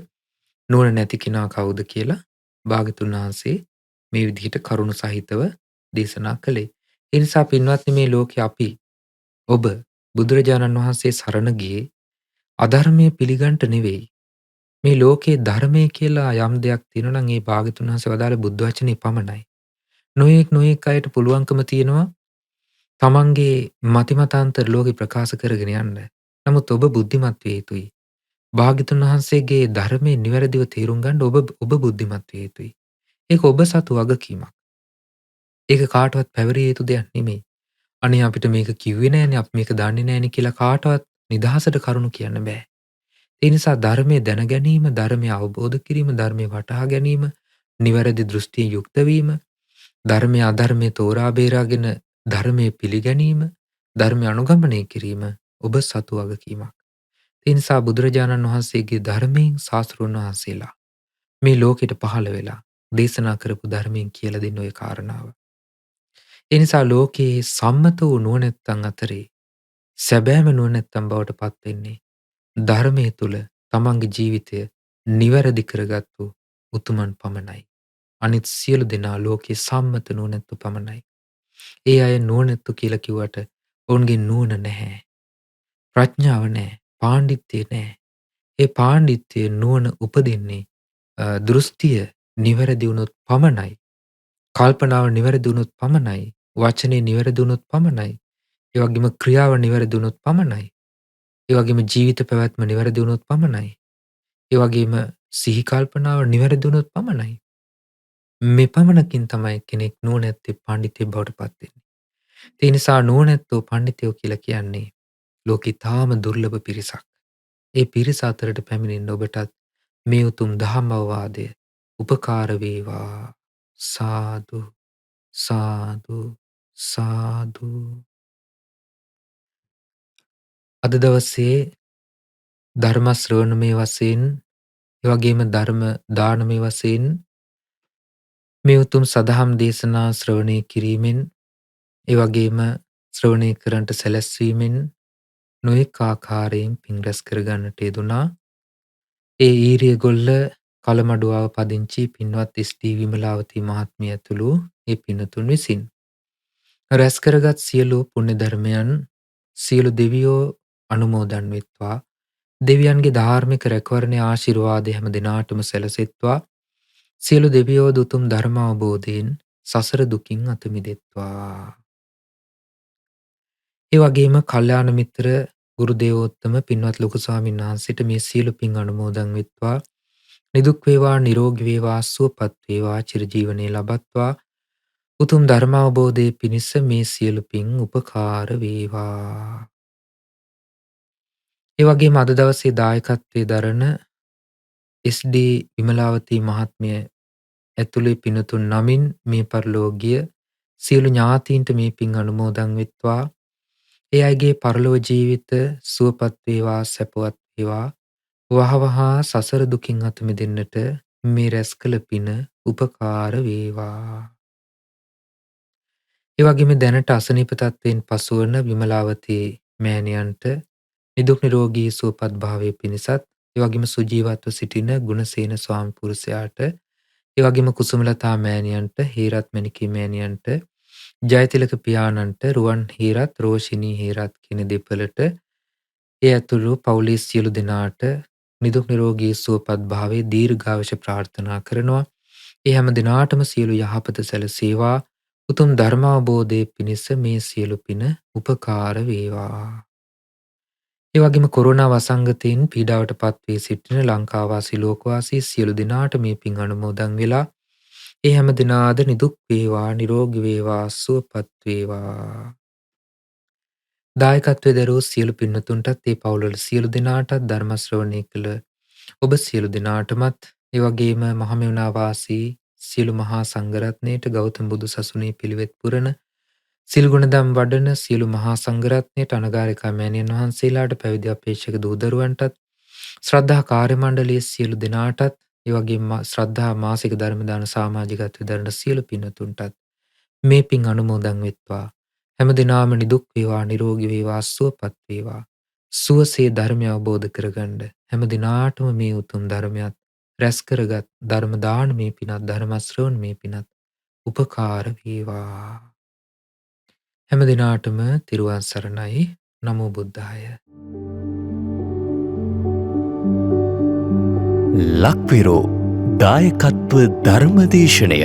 නුවණ නැති කෙනා කවුද කියලා භාග්‍යතුන් වහන්සේ මේ විදිහට කරුණු සහිතව දේශනා කළේ. ඒ නිසා පින්වත්නි මේ ලෝකේ අපි ඔබ බුදුරජාණන් වහන්සේ සරණ ගියේ අධර්මයේ පිළිගන්ට නෙවෙයි. මේ ලෝකේ ධර්මය කියලා යම් දෙයක් තියෙනවා නම් ඒ භාග්‍යතුන් වහන්සේ වදාළ බුද්ධ වචනේ පමණයි. නොයෙක් අයට පුළුවන්කම තියෙනවා තමන්ගේ මතිමතාන්තර ලෝකෙ ප්‍රකාශ කරගෙන යන්න. නමුත් ඔබ බුද්ධිමත් විය යුතුයි. භාග්‍යතුන් වහන්සේගේ ධර්මයේ නිවැරදිව තේරුම් ගන්න ඔබ බුද්ධිමත් විය යුතුයි. ඒක ඔබ සතු වගකීමක්. ඒක කාටවත් පැවරිය යුතු දෙයක් නෙමෙයි. අනේ අපිට මේක කිව්වේ නෑනේ, අපි මේක දන්නේ නෑනේ කියලා කාටවත් නිදහසට කරුණු කියන්න බෑ. ඒ නිසා ධර්මයේ දැන ගැනීම, ධර්මය අවබෝධ කිරීම, ධර්මය වටහා ගැනීම, නිවැරදි දෘෂ්ටියෙන් යුක්ත වීම, ධර්මය අධර්මය තෝරා බේරාගෙන ධර්මය පිළිගැනීම, ධර්මය අනුගමනය කිරීම ඔබ සතු වගකීමක්. ඒ නිසා බුදුරජාණන් වහන්සේගේ ධර්මයෙන් ශාස්තෘන් වහන්සේලා මේ ලෝකෙට පහළ වෙලා දේශනා කරපු ධර්මයෙන් කියලා දෙන්න ඔය කාරණාව. ඒ නිසා ලෝකයේ සම්මත වූ නුවණැත්තන් අතරේ සැබෑම නුවණැත්තන් බවට පත් වෙන්නේ ධර්මයේ තුල තමන්ගේ ජීවිතය නිවැරදි කරගත්තු උතුමන් පමණයි. අනිත් සියලු දෙනා ලෝකයේ සම්මත නුවණැත්තු පමණයි. ඒ අය නුවණැත්තු කියලා කිව්වට ඔවුන්ගේ නුවණ නැහැ. ප්‍රඥාව නැහැ. පාණ්ඩිත්‍යය නැහැ. ඒ පාණ්ඩිත්‍යය නුවණ උපදින්නේ දෘෂ්ටිය නිවැරදි වුණොත් පමණයි. කල්පනාව නිවැරදි වුණොත් පමණයි. වචනේ නිවැරදි වුණොත් පමණයි. ඒ වගේම ක්‍රියාව නිවැරදි වුණොත් පමණයි. ඒ වගේම ජීවිත පැවැත්ම නිවැරදි වුණොත් පමණයි. ඒ වගේම සිහි කල්පනාව නිවැරදි වුණොත් පමණයි. මෙපමණකින් තමයි කෙනෙක් නුවණැත්තේ පඬිතෙක් බවට පත් වෙන්නේ. ඒ නිසා නුවණැත්තෝ පඬිතයෝ කියලා කියන්නේ ලෝකේ තාම දුර්ලභ පිරිසක්. ඒ පිරිස අතරට පැමිණෙන්න ඔබටත් මේ උතුම් දහම් අවවාදය උපකාර වේවා. සාදු සාදු සාදු. අද දවසේ ධර්ම ශ්‍රවණමය වශයෙන් ඒ වගේම ධර්ම දානමය වශයෙන් මේ උතුම් සදහම් දේශනා ශ්‍රවණය කිරීමෙන් ඒ වගේම ශ්‍රවණය කරන්නට සැලැස්වීමෙන් නොයෙක් ආකාරයෙන් පින් රැස් කරගන්නට යෙදුනා. ඒ ඊරියගොල්ල කලමඩුවාව පදිංචි පින්වත් එස්.ඩී. විමලාවතී මහත්මිය ඇතුළු ඒ පින්වතුන් විසින් රැස් කරගත් සියලු පුණ්‍ය ධර්මයන් සියලු දෙවියෝ අනුමෝදන් වෙත්වා. දෙවියන්ගේ ධාර්මික රැකවරණයේ ආශිර්වාදය හැම දිනාටම සැලසෙත්වා. සියලු දෙවියෝ උතුම් ධර්ම අවබෝධයෙන් සසර දුකින් අත මිදෙත්වා. ඒ වගේම කල්යාණ මිත්‍ර ගුරු දේවෝත්තම පින්වත් ලොකු ස්වාමීන් වහන්සේට මේ සියලු පින් අනුමෝදන් වෙත්වා. නිදුක් වේවා නිරෝගී වේවා සුවපත් වේවා චිරජීවනයේ ලබත්වා. උතුම් ධර්ම අවබෝධයේ පිණිස මේ සියලු පින් උපකාර වේවා. ඒ වගේම අද දවසේ දායකත්වයේ දරන එස්.ඩී. විමලාවතී මහත්මිය ඇතුළේ පින්වතුන් නමින් මේ පරලෝකීය සියලු ඥාතීන්ට මේ පින් අනුමෝදන් වෙත්වා. ඒ අයගේ පරලොව ජීවිත සුවපත් වේවා සැපවත් වේවා. වහවහා සසර දුකින් අත මිදෙන්නට මේ රැස් කළ පින උපකාර වේවා. ඒ වගේම දැනට අසනීප තත්ත්වයෙන් පසුවන විමලාවතී මෑණියන්ට නිදුක් නිරෝගී සුවපත් භාවයේ පිණිසත් ඒ වගේම සුජීවත්ව සිටින ගුණසේන ස්වාමි පුරුෂයාට ඒ වගේම කුසුමලතා මෑණියන්ට හේරත් මැණිකේ මෑණියන්ට ජයතිලක පියාණන්ට රුවන් හේරත් රෝෂිනී හේරත් කියන දෙපළට ඒ ඇතුළු පවුලේ සියලු දෙනාට නිදුක් නිරෝගී සුවපත් භාවයේ දීර්ඝායුෂ ප්‍රාර්ථනා කරනවා. ඒ හැම දිනාටම සියලු යහපත සැලසේවා. උතුම් ධර්ම අවබෝධයේ පිණිස මේ සියලු පින උපකාර වේවා. ඒ වගේම කොරෝනා වසංගතයෙන් පීඩාවට පත් වී සිටින ලංකාවාසී ලෝකවාසී සියලු දෙනාට මේ පින් අනුමෝදන් වෙලා ඒ හැම දිනාද නිදුක් වේවා නිරෝගී වේවා සුවපත් වේවා. දායකත්වයේ දරූ සියලු පින්වතුන්ටත් ඒ පවුල්වල සියලු දෙනාටත් ධර්ම ශ්‍රවණය කළ ඔබ සියලු දෙනාටමත් ඒ වගේම මහමෙවුනා වාසී සියලු මහා සංඝරත්නයට ගෞතම බුදු සසුනේ පිළිවෙත් පුරන සිල් ගුණදම් වඩන සියලු මහා සංඝරත්නයට අනගාരികා මෑණියන් වහන්සේලාට පැවිදි අපේක්ෂක දූ දරුවන්ටත් ශ්‍රද්ධා කාර්ය මණ්ඩලයේ සියලු දෙනාටත් ඒ වගේම ශ්‍රද්ධා මාසික ධර්ම දාන සමාජිකත්වයේ දරන සියලු පින්වතුන්ටත් මේ පින් අනුමෝදන් වෙත්වා. හැම දිනාම නිදුක් වේවා නිරෝගී වේවා සුවපත් වේවා. සුවසේ ධර්මය අවබෝධ කරගන්න හැම දිනාටම මේ උතුම් ධර්මයත් රැස් කරගත් ධර්ම දානමේ පිනත් ධර්ම ශ්‍රවණමේ පිනත් උපකාර වේවා. හැම දිනාටම තිරුවන් සරණයි. නමෝ බුද්ධාය. ලක්විරෝ දායකත්ව ධර්මදේශනය